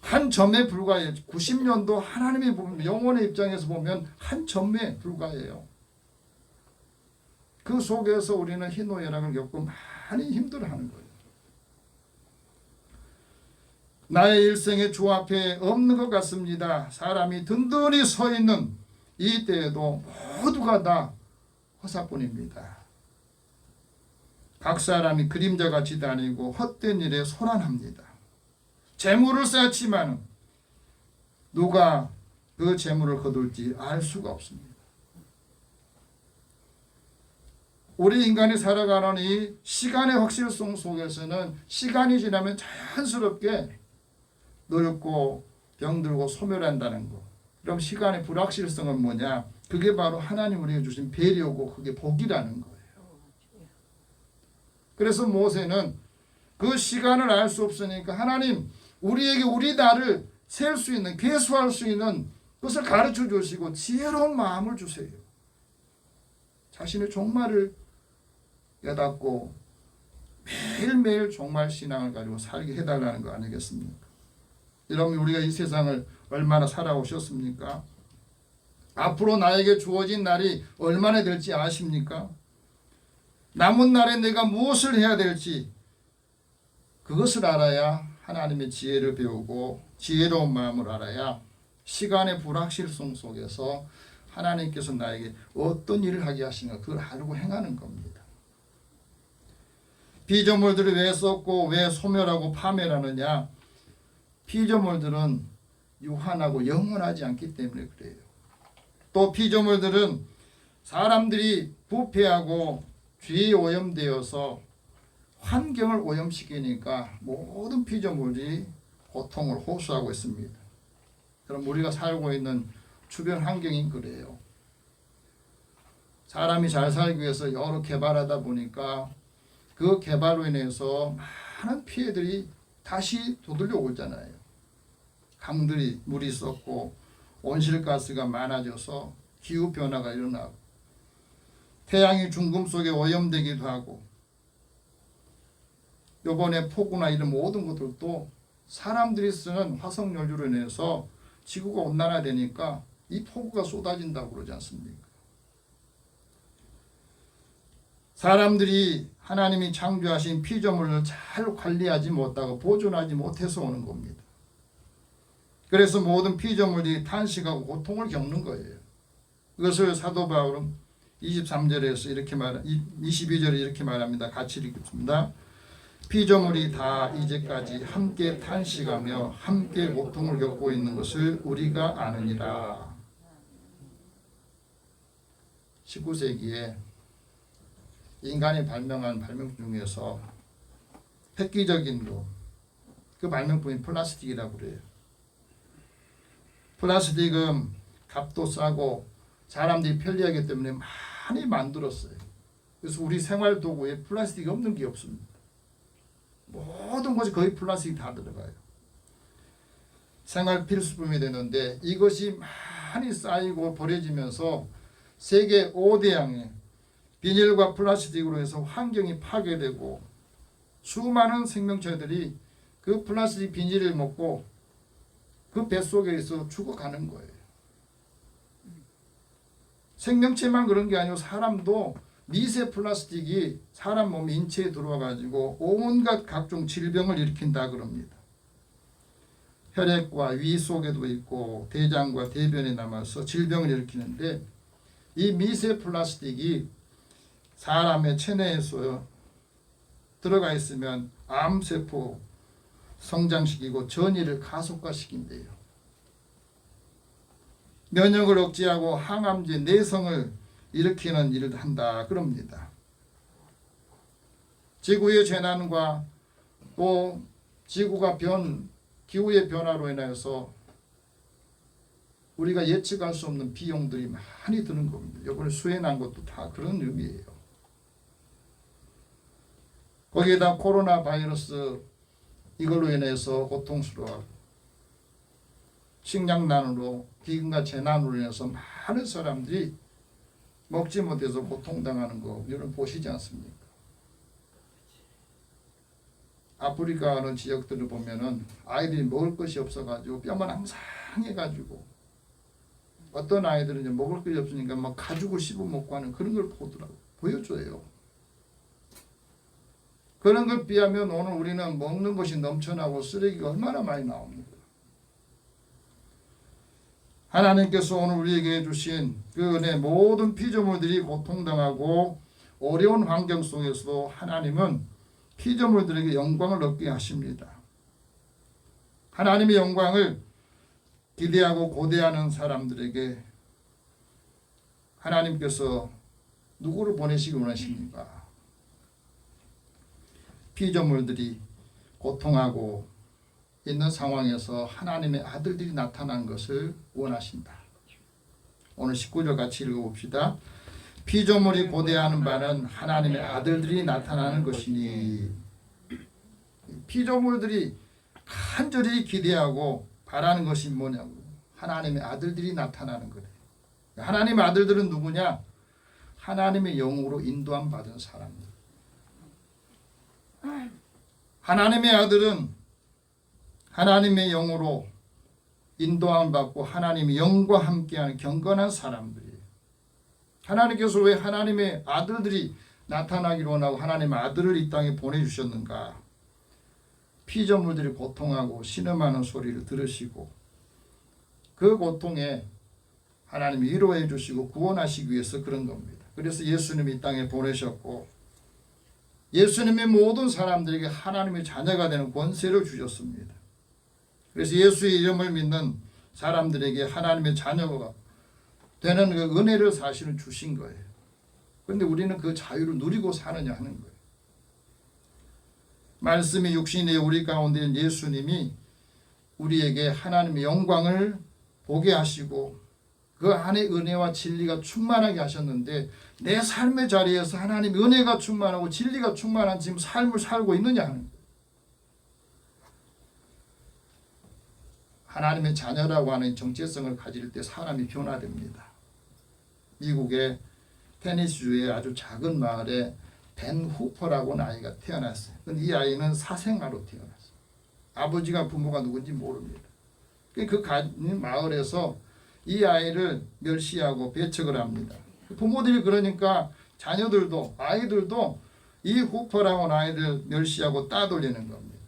한 점에 불과해요. 90년도 하나님의 영혼의 입장에서 보면 한 점에 불과해요. 그 속에서 우리는 희노애락을 겪고 많이 힘들어하는 거예요. 나의 일생에 주 앞에 없는 것 같습니다. 사람이 든든히 서 있는 이 때에도 모두가 다 허사뿐입니다. 각 사람이 그림자같이 다니고 헛된 일에 소란합니다. 재물을 쌓지만 누가 그 재물을 거둘지 알 수가 없습니다. 우리 인간이 살아가는 이 시간의 확실성 속에서는 시간이 지나면 자연스럽게 늙고 병들고 소멸한다는 것. 그럼 시간의 불확실성은 뭐냐? 그게 바로 하나님 우리에게 주신 배려고 그게 복이라는 거예요. 그래서 모세는 그 시간을 알 수 없으니까 하나님 우리에게 우리 날을 셀 수 있는 계수할 수 있는 것을 가르쳐 주시고 지혜로운 마음을 주세요. 자신의 종말을 깨닫고 매일매일 종말 신앙을 가지고 살게 해달라는 거 아니겠습니까? 여러분 우리가 이 세상을 얼마나 살아오셨습니까? 앞으로 나에게 주어진 날이 얼마나 될지 아십니까? 남은 날에 내가 무엇을 해야 될지 그것을 알아야 하나님의 지혜를 배우고 지혜로운 마음을 알아야 시간의 불확실성 속에서 하나님께서 나에게 어떤 일을 하게 하시는가 그걸 알고 행하는 겁니다. 피조물들이 왜 썩고 왜 소멸하고 파멸하느냐? 피조물들은 유한하고 영원하지 않기 때문에 그래요. 또 피조물들은 사람들이 부패하고 죄에 오염되어서 환경을 오염시키니까 모든 피조물이 고통을 호소하고 있습니다. 그럼 우리가 살고 있는 주변 환경이 그래요. 사람이 잘 살기 위해서 여러 개발하다 보니까 그 개발로 인해서 많은 피해들이 다시 도들려 오잖아요. 강들이 물이 썩고 온실가스가 많아져서 기후변화가 일어나고 태양이 중금 속에 오염되기도 하고 요번에 폭우나 이런 모든 것들도 사람들이 쓰는 화석연료로 인해서 지구가 온난화되니까 이 폭우가 쏟아진다고 그러지 않습니까? 사람들이 하나님이 창조하신 피조물을 잘 관리하지 못하고 보존하지 못해서 오는 겁니다. 그래서 모든 피조물이 탄식하고 고통을 겪는 거예요. 그것을 사도 바울은 23절에서 이렇게 22절에 이렇게 말합니다. 같이 읽겠습니다. 피조물이 다 이제까지 함께 탄식하며 함께 고통을 겪고 있는 것을 우리가 아느니라. 19세기에 인간이 발명한 발명 중에서 획기적인 그 발명품이 플라스틱이라고 그래요. 플라스틱은 값도 싸고 사람들이 편리하기 때문에 많이 만들었어요. 그래서 우리 생활 도구에 플라스틱이 없는 게 없습니다. 모든 것이 거의 플라스틱이 다 들어가요. 생활 필수품이 되는데 이것이 많이 쌓이고 버려지면서 세계 5대양의 비닐과 플라스틱으로 해서 환경이 파괴되고 수많은 생명체들이 그 플라스틱 비닐을 먹고 그 뱃속에서 죽어가는 거예요. 생명체만 그런 게 아니고 사람도 미세 플라스틱이 사람 몸 인체에 들어와 가지고 온갖 각종 질병을 일으킨다 그럽니다. 혈액과 위 속에도 있고 대장과 대변에 남아서 질병을 일으키는데 이 미세 플라스틱이 사람의 체내에서 들어가 있으면 암세포 성장시키고 전이를 가속화시킨대요. 면역을 억제하고 항암제 내성을 일으키는 일을 한다 그럽니다. 지구의 재난과 또 지구가 기후의 변화로 인해서 우리가 예측할 수 없는 비용들이 많이 드는 겁니다. 이번에 수해 난 것도 다 그런 의미예요. 거기에다 코로나 바이러스 이걸로 인해서 고통스러워하고 식량난으로 기근과 재난으로 인해서 많은 사람들이 먹지 못해서 고통당하는 거 여러분 보시지 않습니까? 아프리카 어느 지역들을 보면은 아이들이 먹을 것이 없어가지고 뼈만 항상해가지고 어떤 아이들은 이제 먹을 것이 없으니까 막 가죽을 씹어 먹고 하는 그런 걸 보여줘요. 그런 걸 비하면 오늘 우리는 먹는 것이 넘쳐나고 쓰레기가 얼마나 많이 나옵니다. 하나님께서 오늘 우리에게 주신 그 은혜 모든 피조물들이 고통당하고 어려운 환경 속에서도 하나님은 피조물들에게 영광을 얻게 하십니다. 하나님의 영광을 기대하고 고대하는 사람들에게 하나님께서 누구를 보내시기 원하십니까? 피조물들이 고통하고 있는 상황에서 하나님의 아들들이 나타난 것을 원하신다. 오늘 19절 같이 읽어봅시다. 피조물이 고대하는 바는 하나님의 아들들이 나타나는 것이니. 피조물들이 간절히 기대하고 바라는 것이 뭐냐고. 하나님의 아들들이 나타나는 거래요. 하나님의 아들들은 누구냐? 하나님의 영으로 인도함 받은 사람들. 하나님의 아들은 하나님의 영으로 인도함을 받고 하나님의 영과 함께하는 경건한 사람들이에요. 하나님께서 왜 하나님의 아들들이 나타나기를 원하고 하나님의 아들을 이 땅에 보내주셨는가? 피조물들이 고통하고 신음하는 소리를 들으시고 그 고통에 하나님이 위로해 주시고 구원하시기 위해서 그런 겁니다. 그래서 예수님이 이 땅에 보내셨고 예수님이 모든 사람들에게 하나님의 자녀가 되는 권세를 주셨습니다. 그래서 예수의 이름을 믿는 사람들에게 하나님의 자녀가 되는 그 은혜를 사실은 주신 거예요. 그런데 우리는 그 자유를 누리고 사느냐 하는 거예요. 말씀이 육신의 우리 가운데 있는 예수님이 우리에게 하나님의 영광을 보게 하시고 그 안에 은혜와 진리가 충만하게 하셨는데 내 삶의 자리에서 하나님의 은혜가 충만하고 진리가 충만한 지금 삶을 살고 있느냐 하는 거예요. 하나님의 자녀라고 하는 정체성을 가질 때 사람이 변화됩니다. 미국의 테네시주의 아주 작은 마을에 벤 후퍼라고 하는 아이가 태어났어요. 근데 이 아이는 사생아로 태어났어요. 아버지가 부모가 누군지 모릅니다. 그 마을에서 이 아이를 멸시하고 배척을 합니다. 부모들이 그러니까 자녀들도 아이들도 이 후퍼라고 하는 아이를 멸시하고 따돌리는 겁니다.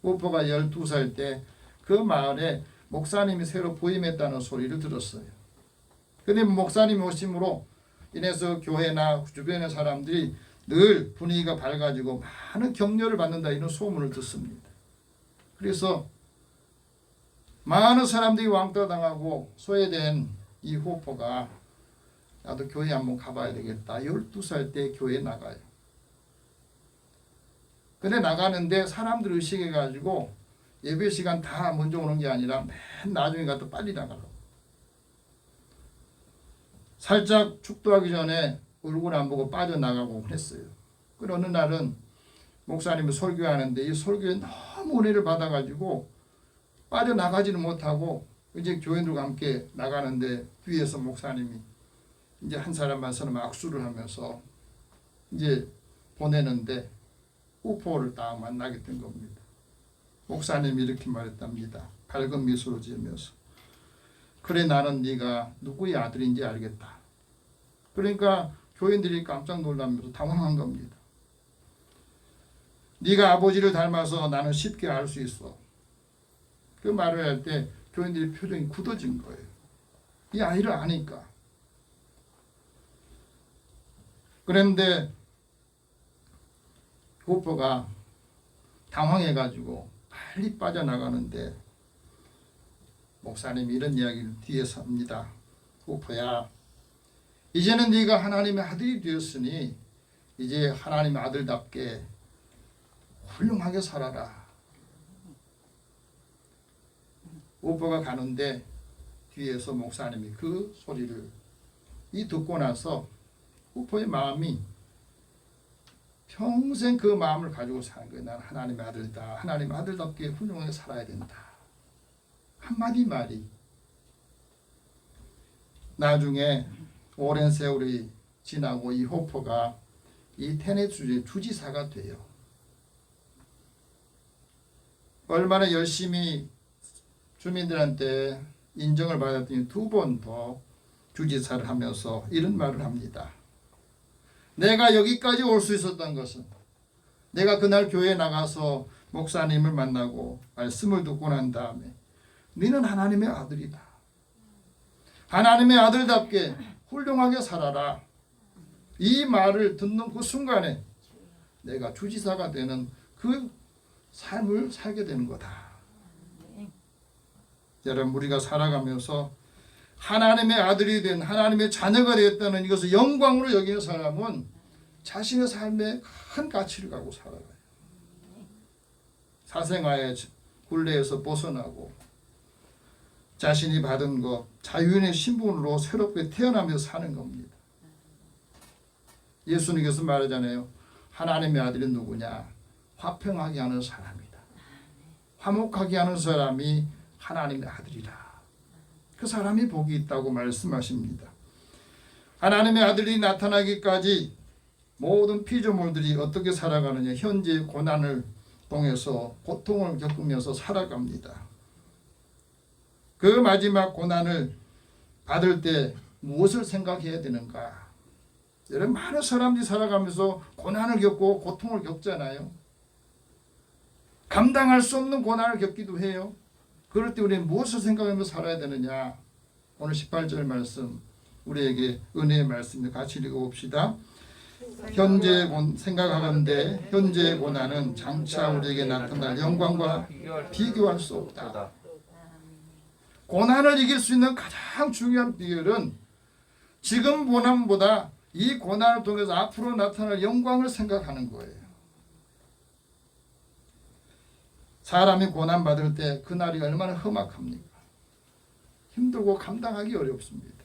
후퍼가 12살 때 그 마을에 목사님이 새로 부임했다는 소리를 들었어요. 그런데 목사님 오심으로 인해서 교회나 주변의 사람들이 늘 분위기가 밝아지고 많은 격려를 받는다 이런 소문을 듣습니다. 그래서 많은 사람들이 왕따당하고 소외된 이 후퍼가 나도 교회 한번 가봐야 되겠다. 12살 때 교회에 나가요. 근데 나가는데 사람들 의식해가지고 예배 시간 다 먼저 오는 게 아니라 맨 나중에 가서 빨리 나가라고. 살짝 축도하기 전에 얼굴 안 보고 빠져나가고 했어요. 그런데 어느 날은 목사님이 설교하는데 이 설교에 너무 은혜를 받아가지고 빠져나가지는 못하고 이제 교인들과 함께 나가는데 뒤에서 목사님이 이제 한 사람만 서는 악수를 하면서 이제 보내는데 후포를 딱 만나게 된 겁니다. 목사님이 이렇게 말했답니다. 밝은 미소를 지으면서 그래 나는 네가 누구의 아들인지 알겠다. 그러니까 교인들이 깜짝 놀라면서 당황한 겁니다. 네가 아버지를 닮아서 나는 쉽게 알 수 있어. 그 말을 할 때 교인들의 표정이 굳어진 거예요. 이 아이를 아니까. 그런데 후포가 당황해가지고 빨리 빠져나가는데 목사님이 이런 이야기를 뒤에서 합니다. 후포야, 이제는 네가 하나님의 아들이 되었으니 이제 하나님의 아들답게 훌륭하게 살아라. 후포가 가는데 뒤에서 목사님이 그 소리를 듣고 나서 후포의 마음이 평생 그 마음을 가지고 사는 거예요. 난 하나님의 아들이다. 하나님의 아들답게 훌륭하게 살아야 된다. 한마디 말이 나중에 오랜 세월이 지나고 이 후포가 이 테네주의 주지사가 돼요. 얼마나 열심히 주민들한테 인정을 받았더니 2번 더 주지사를 하면서 이런 말을 합니다. 내가 여기까지 올 수 있었던 것은 내가 그날 교회에 나가서 목사님을 만나고 말씀을 듣고 난 다음에 너는 하나님의 아들이다. 하나님의 아들답게 훌륭하게 살아라. 이 말을 듣는 그 순간에 내가 주지사가 되는 그 삶을 살게 되는 거다. 여러분, 우리가 살아가면서 하나님의 아들이 된 하나님의 자녀가 되었다는 이것을 영광으로 여기는 사람은 자신의 삶에 큰 가치를 갖고 살아가요. 사생아의 굴레에서 벗어나고 자신이 받은 것, 자유인의 신분으로 새롭게 태어나면서 사는 겁니다. 예수님께서 말하잖아요. 하나님의 아들이 누구냐? 화평하게 하는 사람이다. 화목하게 하는 사람이 하나님의 아들이라. 그 사람이 복이 있다고 말씀하십니다. 하나님의 아들이 나타나기까지 모든 피조물들이 어떻게 살아가느냐. 현재 고난을 통해서 고통을 겪으면서 살아갑니다. 그 마지막 고난을 받을 때 무엇을 생각해야 되는가? 여러분, 많은 사람들이 살아가면서 고난을 겪고 고통을 겪잖아요. 감당할 수 없는 고난을 겪기도 해요. 그럴 때 우리는 무엇을 생각하면서 살아야 되느냐? 오늘 18절 말씀, 우리에게 은혜의 말씀을 같이 읽어봅시다. 현재 생각하건대 현재의 고난은 장차 우리에게 나타날 영광과 비교할 수 없다. 고난을 이길 수 있는 가장 중요한 비결은 지금 고난보다 이 고난을 통해서 앞으로 나타날 영광을 생각하는 거예요. 사람이 고난받을 때 그날이 얼마나 험악합니까? 힘들고 감당하기 어렵습니다.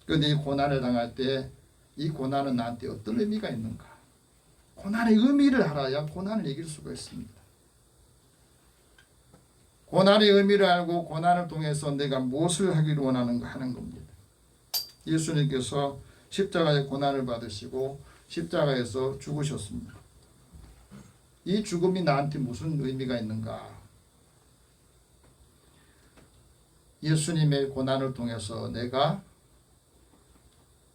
그런데 이 고난을 당할 때 이 고난은 나한테 어떤 의미가 있는가? 고난의 의미를 알아야 고난을 이길 수가 있습니다. 고난의 의미를 알고 고난을 통해서 내가 무엇을 하기를 원하는가 하는 겁니다. 예수님께서 십자가의 고난을 받으시고 십자가에서 죽으셨습니다. 이 죽음이 나한테 무슨 의미가 있는가? 예수님의 고난을 통해서 내가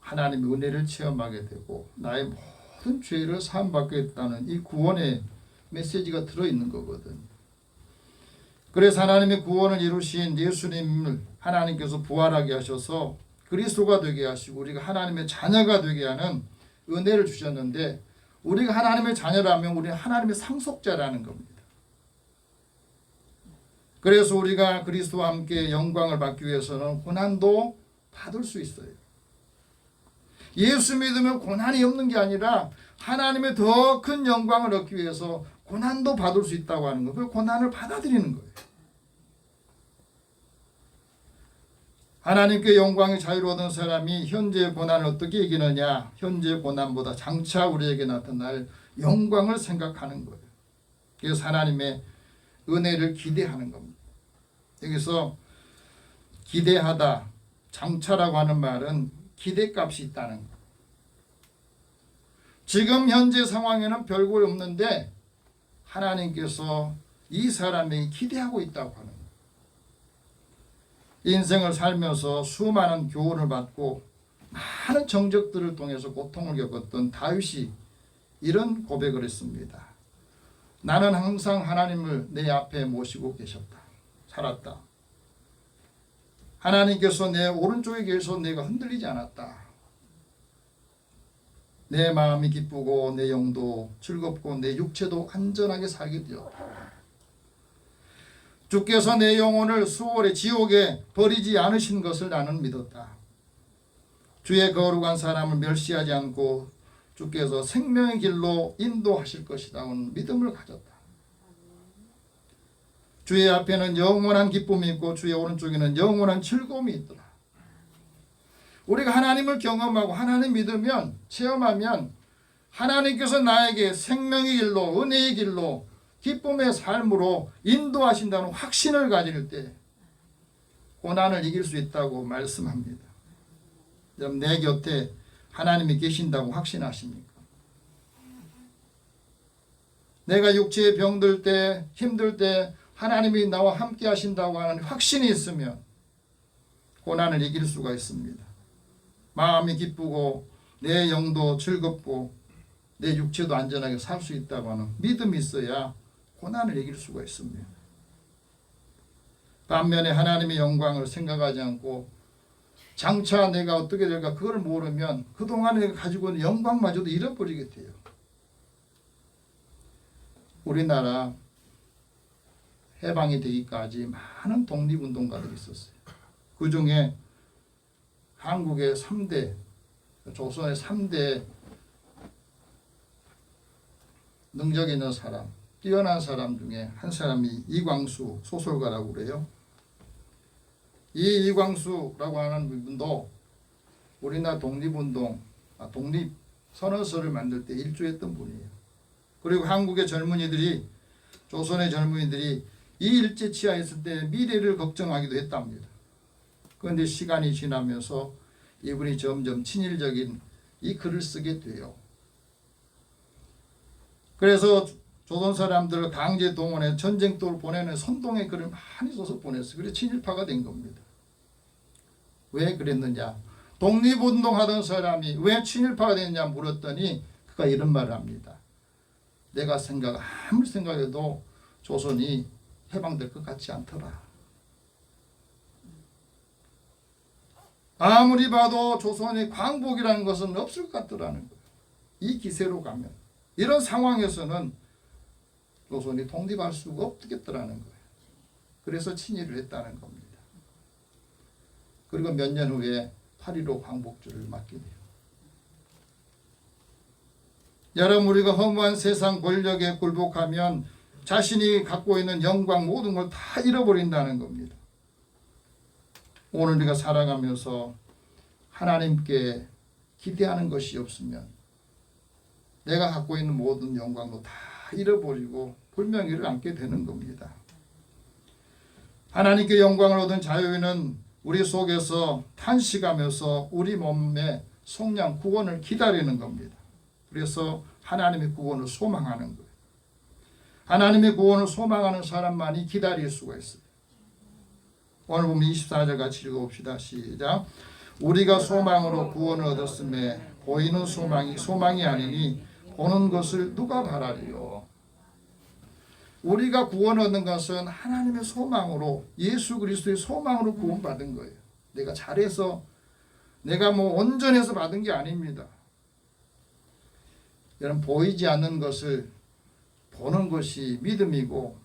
하나님의 은혜를 체험하게 되고 나의 모든 죄를 사함받게 됐다는 이 구원의 메시지가 들어있는 거거든. 그래서 하나님의 구원을 이루신 예수님을 하나님께서 부활하게 하셔서 그리스도가 되게 하시고 우리가 하나님의 자녀가 되게 하는 은혜를 주셨는데, 우리가 하나님의 자녀라면 우리는 하나님의 상속자라는 겁니다. 그래서 우리가 그리스도와 함께 영광을 받기 위해서는 고난도 받을 수 있어요. 예수 믿으면 고난이 없는 게 아니라 하나님의 더 큰 영광을 얻기 위해서 고난도 받을 수 있다고 하는 거예요. 그 고난을 받아들이는 거예요. 하나님께 영광의 자유를 얻은 사람이 현재의 고난을 어떻게 이기느냐? 현재의 고난보다 장차 우리에게 나타날 영광을 생각하는 거예요. 그래서 하나님의 은혜를 기대하는 겁니다. 여기서 기대하다, 장차라고 하는 말은 기대값이 있다는 것. 지금 현재 상황에는 별거 없는데 하나님께서 이 사람에게 기대하고 있다고 하는 거예요. 인생을 살면서 수많은 교훈을 받고 많은 정적들을 통해서 고통을 겪었던 다윗이 이런 고백을 했습니다. 나는 항상 하나님을 내 앞에 모시고 계셨다. 살았다. 하나님께서 내 오른쪽에 계셔서 내가 흔들리지 않았다. 내 마음이 기쁘고 내 영도 즐겁고 내 육체도 안전하게 살게 되었다. 주께서 내 영혼을 수월의 지옥에 버리지 않으신 것을 나는 믿었다. 주의 거룩한 사람을 멸시하지 않고 주께서 생명의 길로 인도하실 것이라는 믿음을 가졌다. 주의 앞에는 영원한 기쁨이 있고 주의 오른쪽에는 영원한 즐거움이 있더라. 우리가 하나님을 경험하고 하나님 믿으면 체험하면 하나님께서 나에게 생명의 길로 은혜의 길로 기쁨의 삶으로 인도하신다는 확신을 가질 때 고난을 이길 수 있다고 말씀합니다. 여러분 내 곁에 하나님이 계신다고 확신하십니까? 내가 육체에 병들 때 힘들 때 하나님이 나와 함께 하신다고 하는 확신이 있으면 고난을 이길 수가 있습니다. 마음이 기쁘고 내 영도 즐겁고 내 육체도 안전하게 살 수 있다고 하는 믿음이 있어야 고난을 이길 수가 있습니다. 반면에 하나님의 영광을 생각하지 않고 장차 내가 어떻게 될까 그걸 모르면 그동안 내가 가지고 있는 영광마저도 잃어버리게 돼요. 우리나라 해방이 되기까지 많은 독립운동가들이 있었어요. 그 중에 한국의 3대, 조선의 3대 능력 있는 사람, 뛰어난 사람 중에 한 사람이 이광수 소설가라고 그래요. 이 이광수라고 하는 분도 우리나라 독립운동, 독립선언서를 만들 때 일조했던 분이에요. 그리고 한국의 젊은이들이, 조선의 젊은이들이 이 일제 치하에 있을 때 미래를 걱정하기도 했답니다. 그런데 시간이 지나면서 이분이 점점 친일적인 이 글을 쓰게 돼요. 그래서 조선 사람들을 강제 동원해 전쟁터로 보내는 선동의 글을 많이 써서 보냈어요. 그래서 친일파가 된 겁니다. 왜 그랬느냐? 독립운동하던 사람이 왜 친일파가 됐냐 물었더니 그가 이런 말을 합니다. 내가 아무리 생각해도 조선이 해방될 것 같지 않더라. 아무리 봐도 조선의 광복이라는 것은 없을 것 같더라는 거예요. 이 기세로 가면 이런 상황에서는 조선이 독립할 수가 없겠더라는 거예요. 그래서 친일을 했다는 겁니다. 그리고 몇 년 후에 8.15 광복절을 맞게 돼요. 여러분 우리가 허무한 세상 권력에 굴복하면 자신이 갖고 있는 영광 모든 걸 다 잃어버린다는 겁니다. 오늘 우리가 살아가면서 하나님께 기대하는 것이 없으면 내가 갖고 있는 모든 영광도 다 잃어버리고 불명예를 안게 되는 겁니다. 하나님께 영광을 얻은 자유인은 우리 속에서 탄식하면서 우리 몸의 속량 구원을 기다리는 겁니다. 그래서 하나님의 구원을 소망하는 거예요. 하나님의 구원을 소망하는 사람만이 기다릴 수가 있어요. 오늘 보면 24절 같이 읽어봅시다. 시작. 우리가 소망으로 구원을 얻었음에 보이는 소망이 아니니 보는 것을 누가 바라리요. 우리가 구원 얻는 것은 하나님의 소망으로 예수 그리스도의 소망으로 구원받은 거예요. 내가 잘해서 내가 온전해서 받은 게 아닙니다. 여러분 보이지 않는 것을 보는 것이 믿음이고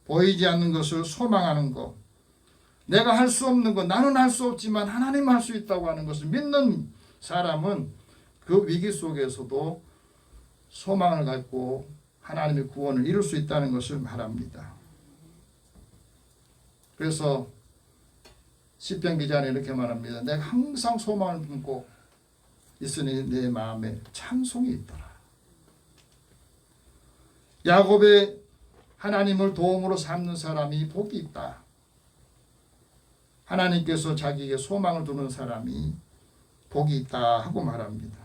보이지 않는 것을 소망하는 것, 내가 할 수 없는 것, 나는 할 수 없지만 하나님 할 수 있다고 하는 것을 믿는 사람은 그 위기 속에서도 소망을 갖고 하나님의 구원을 이룰 수 있다는 것을 말합니다. 그래서 시편 기자는 이렇게 말합니다. 내가 항상 소망을 품고 있으니 내 마음에 찬송이 있더라. 야곱의 하나님을 도움으로 삼는 사람이 복이 있다. 하나님께서 자기에게 소망을 두는 사람이 복이 있다 하고 말합니다.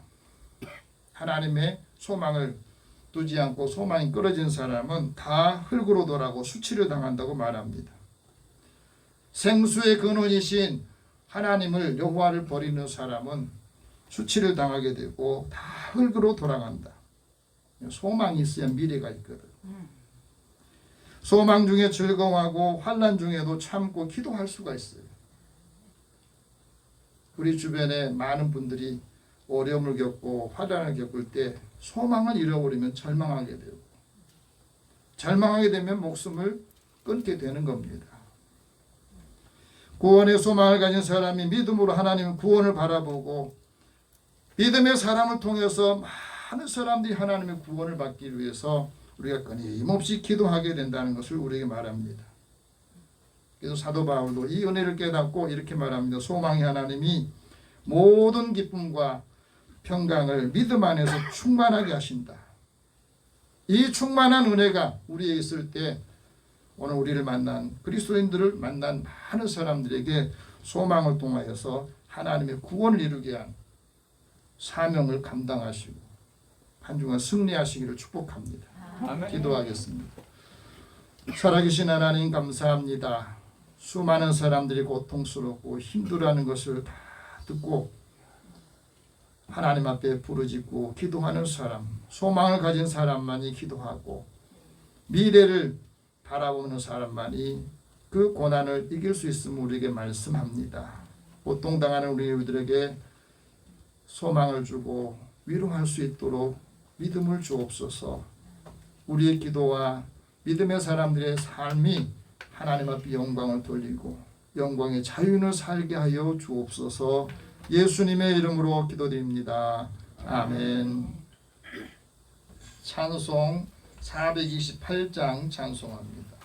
하나님의 소망을 두지 않고 소망이 끊어진 사람은 다 흙으로 돌아가고 수치를 당한다고 말합니다. 생수의 근원이신 하나님을 여호와를 버리는 사람은 수치를 당하게 되고 다 흙으로 돌아간다. 소망이 있어야 미래가 있거든. 소망 중에 즐거워하고 환난 중에도 참고 기도할 수가 있어요. 우리 주변에 많은 분들이 어려움을 겪고 환난을 겪을 때 소망을 잃어버리면 절망하게 되고 절망하게 되면 목숨을 끊게 되는 겁니다. 구원의 소망을 가진 사람이 믿음으로 하나님의 구원을 바라보고 믿음의 사람을 통해서 많은 사람들이 하나님의 구원을 받기 위해서 우리가 끊임없이 기도하게 된다는 것을 우리에게 말합니다. 그래서 사도 바울도 이 은혜를 깨닫고 이렇게 말합니다. 소망의 하나님이 모든 기쁨과 평강을 믿음 안에서 충만하게 하신다. 이 충만한 은혜가 우리에 있을 때 오늘 우리를 만난 그리스도인들을 만난 많은 사람들에게 소망을 통하여서 하나님의 구원을 이루게 한 사명을 감당하시고 한 주간 승리하시기를 축복합니다. 아멘. 기도하겠습니다. 살아계신 하나님 감사합니다. 수많은 사람들이 고통스럽고 힘들어하는 것을 다 듣고 하나님 앞에 부르짖고 기도하는 사람, 소망을 가진 사람만이 기도하고 미래를 바라보는 사람만이 그 고난을 이길 수 있음을 우리에게 말씀합니다. 고통당하는 우리들에게 소망을 주고 위로할 수 있도록 믿음을 주옵소서. 우리의 기도와 믿음의 사람들의 삶이 하나님 앞에 영광을 돌리고 영광의 자유를 살게 하여 주옵소서. 예수님의 이름으로 기도드립니다. 아멘. 찬송 428장 찬송합니다.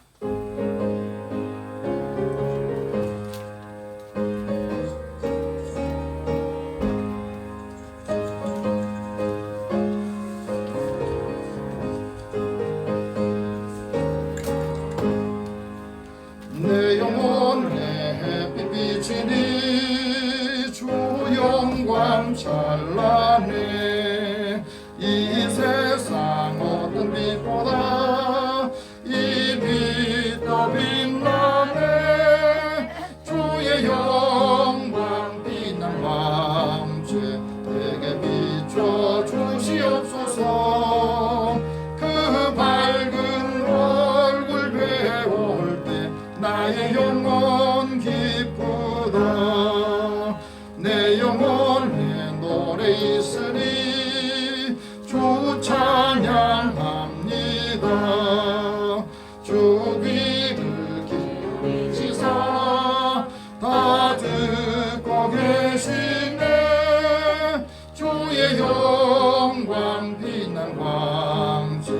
내 영혼에 햇빛 비치니 주 영광 찬란해. 이 세상 어떤 빛보다 이 빛 더 빛나네. 주의 영광 빛난 왕제 내게 비춰 주시옵소서. 그 밝은 얼굴 배울 때 나의 영혼 기쁘다. 내 영혼에 노래 있으니 주 찬양합니다. 주 귀를 기울이시사 다 듣고 계시네. 주의 영광 빛난 왕제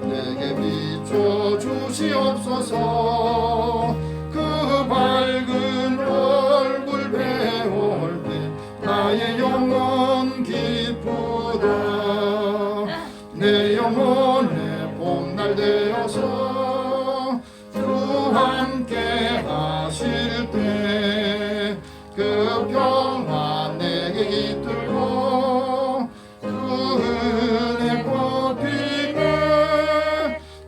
내게 비춰 주시옵소서. 그 밝은 얼굴 배울 때 나의 영혼 기쁘다. 내 영혼에 봄날 되어서 주 함께 하실 때 그 평화 내게 깃들고 그 은혜 꽃피네.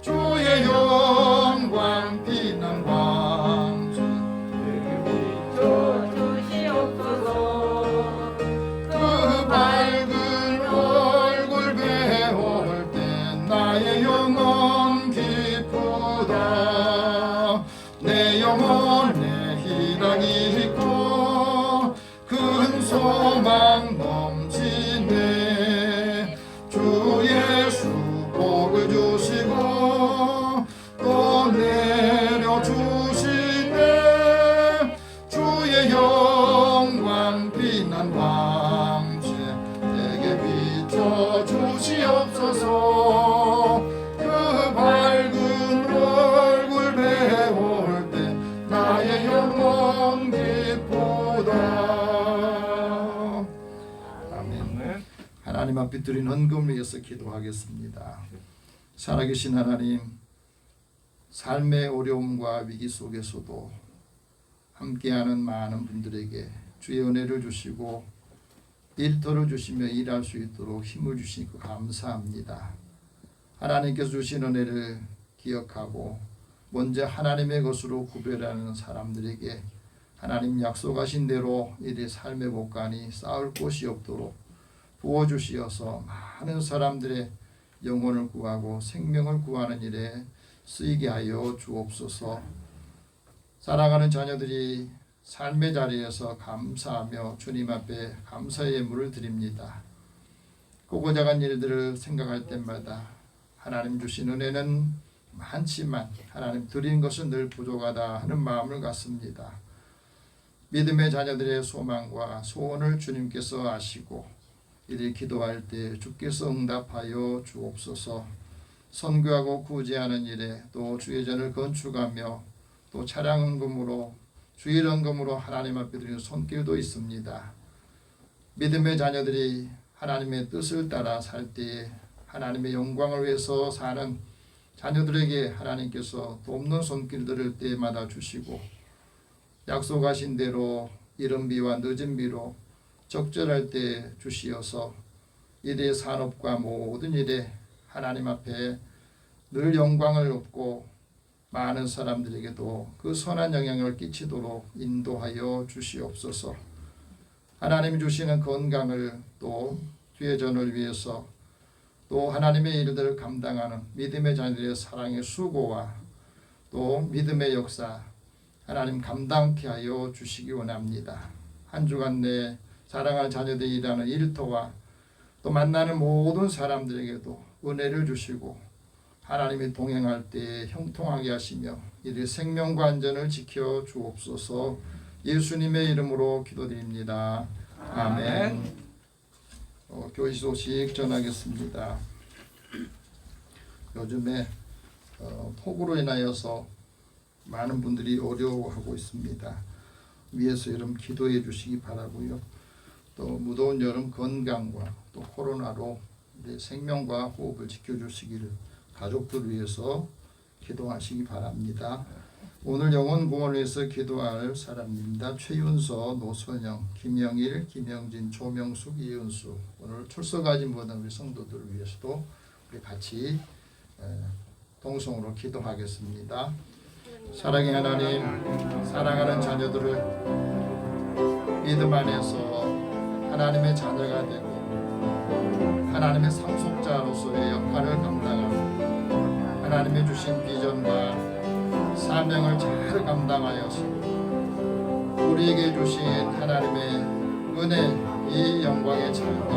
주의 영광 빛난 왕제 내게 비춰 주시옵소서. 그 밝은 얼굴 배울 때 나의 영혼 기쁘다. 내 영혼에 희락이 있고 큰 소망 넘치네. 주 예수 복을 주시고 또 내려주시네. 주의 영광 빛난 왕제 내게 비춰 주시옵소서. 그 밝은 얼굴 배울 때 나의 영혼 기쁘다. 아멘. 하나님 앞에 드린 헌금을 위해서 기도하겠습니다. 살아계신 하나님, 삶의 어려움과 위기 속에서도 함께하는 많은 분들에게 주의 은혜를 주시고 일터를 주시며 일할 수 있도록 힘을 주시니까 감사합니다. 하나님께서 주신 은혜를 기억하고 먼저 하나님의 것으로 구별하는 사람들에게 하나님 약속하신 대로 이들의 삶의 곳간이 쌓을 곳이 없도록 부어주시어서 많은 사람들의 영혼을 구하고 생명을 구하는 일에 쓰이게 하여 주옵소서. 사랑하는 자녀들이 삶의 자리에서 감사하며 주님 앞에 감사의 예물을 드립니다. 고고작한 일들을 생각할 때마다 하나님 주신 은혜는 많지만 하나님 드린 것은 늘 부족하다 하는 마음을 갖습니다. 믿음의 자녀들의 소망과 소원을 주님께서 아시고 이들이 기도할 때 주께서 응답하여 주옵소서. 선교하고 구제하는 일에 또 주의 전을 건축하며 또 차량헌금으로 주일헌금으로 하나님 앞에 드리는 손길도 있습니다. 믿음의 자녀들이 하나님의 뜻을 따라 살 때에 하나님의 영광을 위해서 사는 자녀들에게 하나님께서 돕는 손길들을 때마다 주시고 약속하신 대로 이른 비와 늦은 비로 적절할 때 주시어서 이들의 산업과 모든 일에 하나님 앞에 늘 영광을 얻고 많은 사람들에게도 그 선한 영향을 끼치도록 인도하여 주시옵소서. 하나님 주시는 건강을 또 주의 전을 위해서 또 하나님의 일들을 감당하는 믿음의 자녀들의 사랑의 수고와 또 믿음의 역사 하나님 감당케 하여 주시기 원합니다. 한 주간 내 사랑할 자녀들이 일하는 일터와 또 만나는 모든 사람들에게도 은혜를 주시고 하나님이 동행할 때 형통하게 하시며 이들의 생명과 안전을 지켜 주옵소서. 예수님의 이름으로 기도드립니다. 아멘. 교회 소식 전하겠습니다. 요즘에 폭우로 인하여서 많은 분들이 어려워하고 있습니다. 위에서 여러분 기도해 주시기 바라고요. 또 무더운 여름 건강과 또 코로나로 생명과 호흡을 지켜주시기를 가족들 위해서 기도하시기 바랍니다. 오늘 영혼 구원을 위해서 기도할 사람입니다. 최윤서, 노선영, 김영일, 김영진, 조명숙, 이은수. 오늘 출석하지 못한 우리 성도들을 위해서도 우리 같이 동성으로 기도하겠습니다. 사랑의 하나님, 사랑하는 자녀들을 믿음 안에서 하나님의 자녀가 되고 하나님의 상속자로서의 역할을 감당하고 하나님의 주신 비전과 사명을 잘 감당하여서 우리에게 주신 하나님의 은혜, 이 영광의 자유가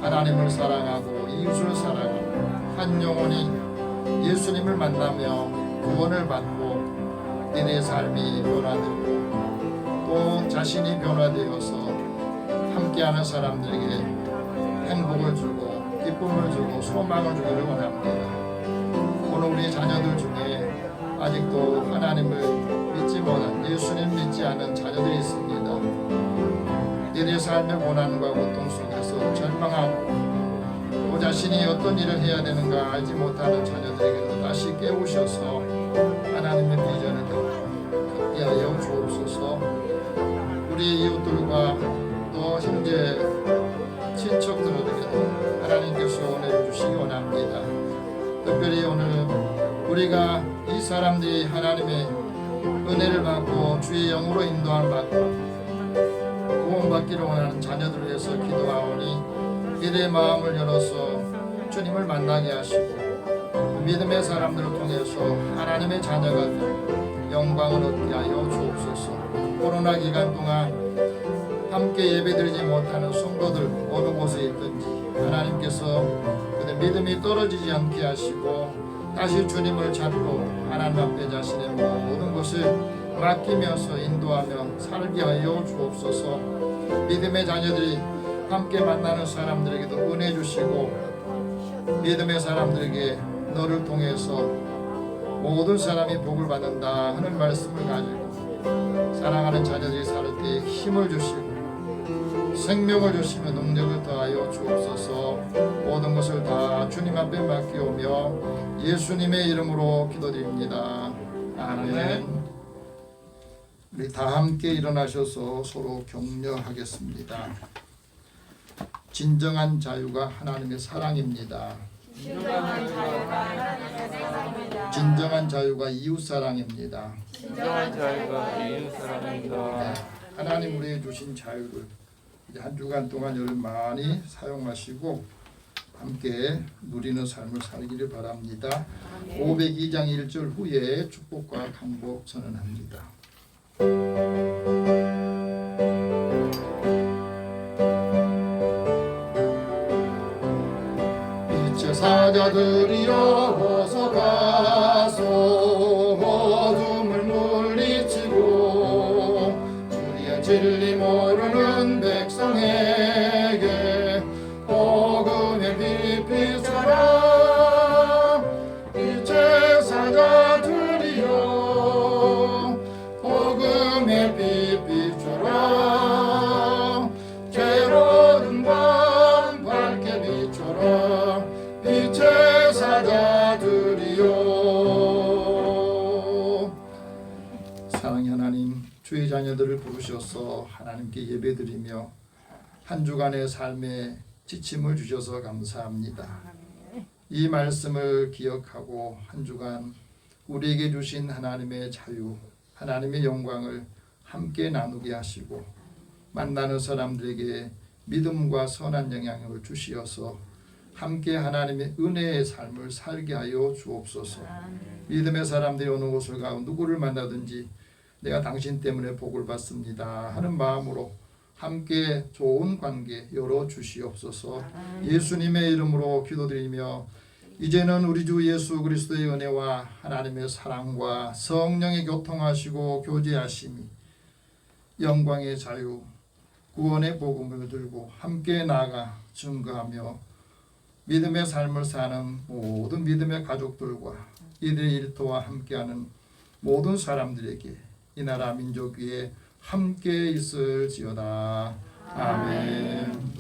하나님을 사랑하고 이웃을 사랑하고 한 영혼이 예수님을 만나며 구원을 받고 이들의 삶이 변화되고 또 자신이 변화되어서 함께하는 사람들에게 행복을 주고 기쁨을 주고 소망을 주기를 원합니다. 오늘 우리 자녀들 중에 아직도 하나님을 믿지 못한 예수님 믿지 않은 자녀들이 있습니다. 이들의 삶의 고난과 고통 속에서 절망하고 또 자신이 어떤 일을 해야 되는가 알지 못하는 자녀들에게도 다시 깨우셔서 하나님의 비전을 갖게 하여 주옵소서. 우리 이웃들과 또 형제 친척들에게도 하나님께서 은혜를 주시기 원합니다. 특별히 오늘 우리가 이 사람들이 하나님의 은혜를 받고 주의 영으로 인도함을 받고 구원받기를 원하는 자녀들을 위해서 기도하오니 이들의 마음을 열어서 주님을 만나게 하시고 믿음의 사람들을 통해서 하나님의 자녀가 되고 영광을 얻게 하여 주옵소서. 코로나 기간 동안 함께 예배드리지 못하는 성도들 어느 곳에 있든지 하나님께서 그들 믿음이 떨어지지 않게 하시고 다시 주님을 찾고 하나님 앞에 자신의 모든 것을 맡기면서 인도하며 살게 하여 주옵소서. 믿음의 자녀들이 함께 만나는 사람들에게도 은혜 주시고 믿음의 사람들에게 너를 통해서 모든 사람이 복을 받는다 하는 말씀을 가지고 사랑하는 자녀들이 살 때 힘을 주시고 생명을 주시며 능력을 더하여 주옵소서. 모든 것을 다 주님 앞에 맡기오며 예수님의 이름으로 기도드립니다. 아멘. 우리 다 함께 일어나셔서 서로 격려하겠습니다. 진정한 자유가 하나님의 사랑입니다. 진정한 자유가 이웃 사랑입니다. 진정한 자유가 이웃 사랑입니다. 하나님 우리에게 주신 자유를 이제 한 주간 동안 여러분 많이 사용하시고 함께 누리는 삶을 살기를 바랍니다. 502장 1절 후에 축복과 강복 선언합니다. 빛의 사자들이여 어서 가소 어둠을 물리치고 주의 진리 모르는 백성에게 복음의 빛 비춰라. 빛의 사자들이여 복음의 빛 비춰라. 괴로운 밤 밝게 비춰라. 빛의 사자들이여. 사랑의 하나님, 주의 자녀들을 부르셔서 하나님께 예배드리며 한 주간의 삶에 지침을 주셔서 감사합니다. 이 말씀을 기억하고 한 주간 우리에게 주신 하나님의 자유, 하나님의 영광을 함께 나누게 하시고 만나는 사람들에게 믿음과 선한 영향을 주시어서 함께 하나님의 은혜의 삶을 살게 하여 주옵소서. 믿음의 사람들이 어느 곳을 가고 누구를 만나든지 내가 당신 때문에 복을 받습니다 하는 마음으로 함께 좋은 관계 열어 주시옵소서. 예수님의 이름으로 기도드리며 이제는 우리 주 예수 그리스도의 은혜와 하나님의 사랑과 성령의 교통하시고 교제하심이 영광의 자유 구원의 복음을 들고 함께 나아가 증거하며 믿음의 삶을 사는 모든 믿음의 가족들과 이들의 일터와 함께하는 모든 사람들에게 이 나라 민족 위에 함께 있을지어다. 아멘.